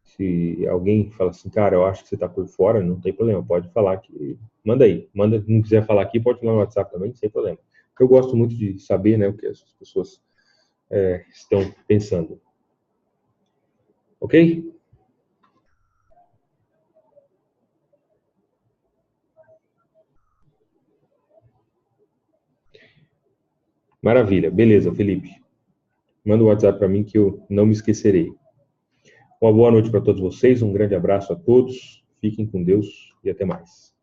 Se alguém fala assim, cara, eu acho que você está por fora, não tem problema, pode falar que. Manda aí. Manda, não quiser falar aqui, pode falar no WhatsApp também, sem problema. Eu gosto muito de saber, né, o que as pessoas estão pensando. Ok? Maravilha. Beleza, Felipe. Manda um WhatsApp para mim que eu não me esquecerei. Uma boa noite para todos vocês, um grande abraço a todos, fiquem com Deus e até mais.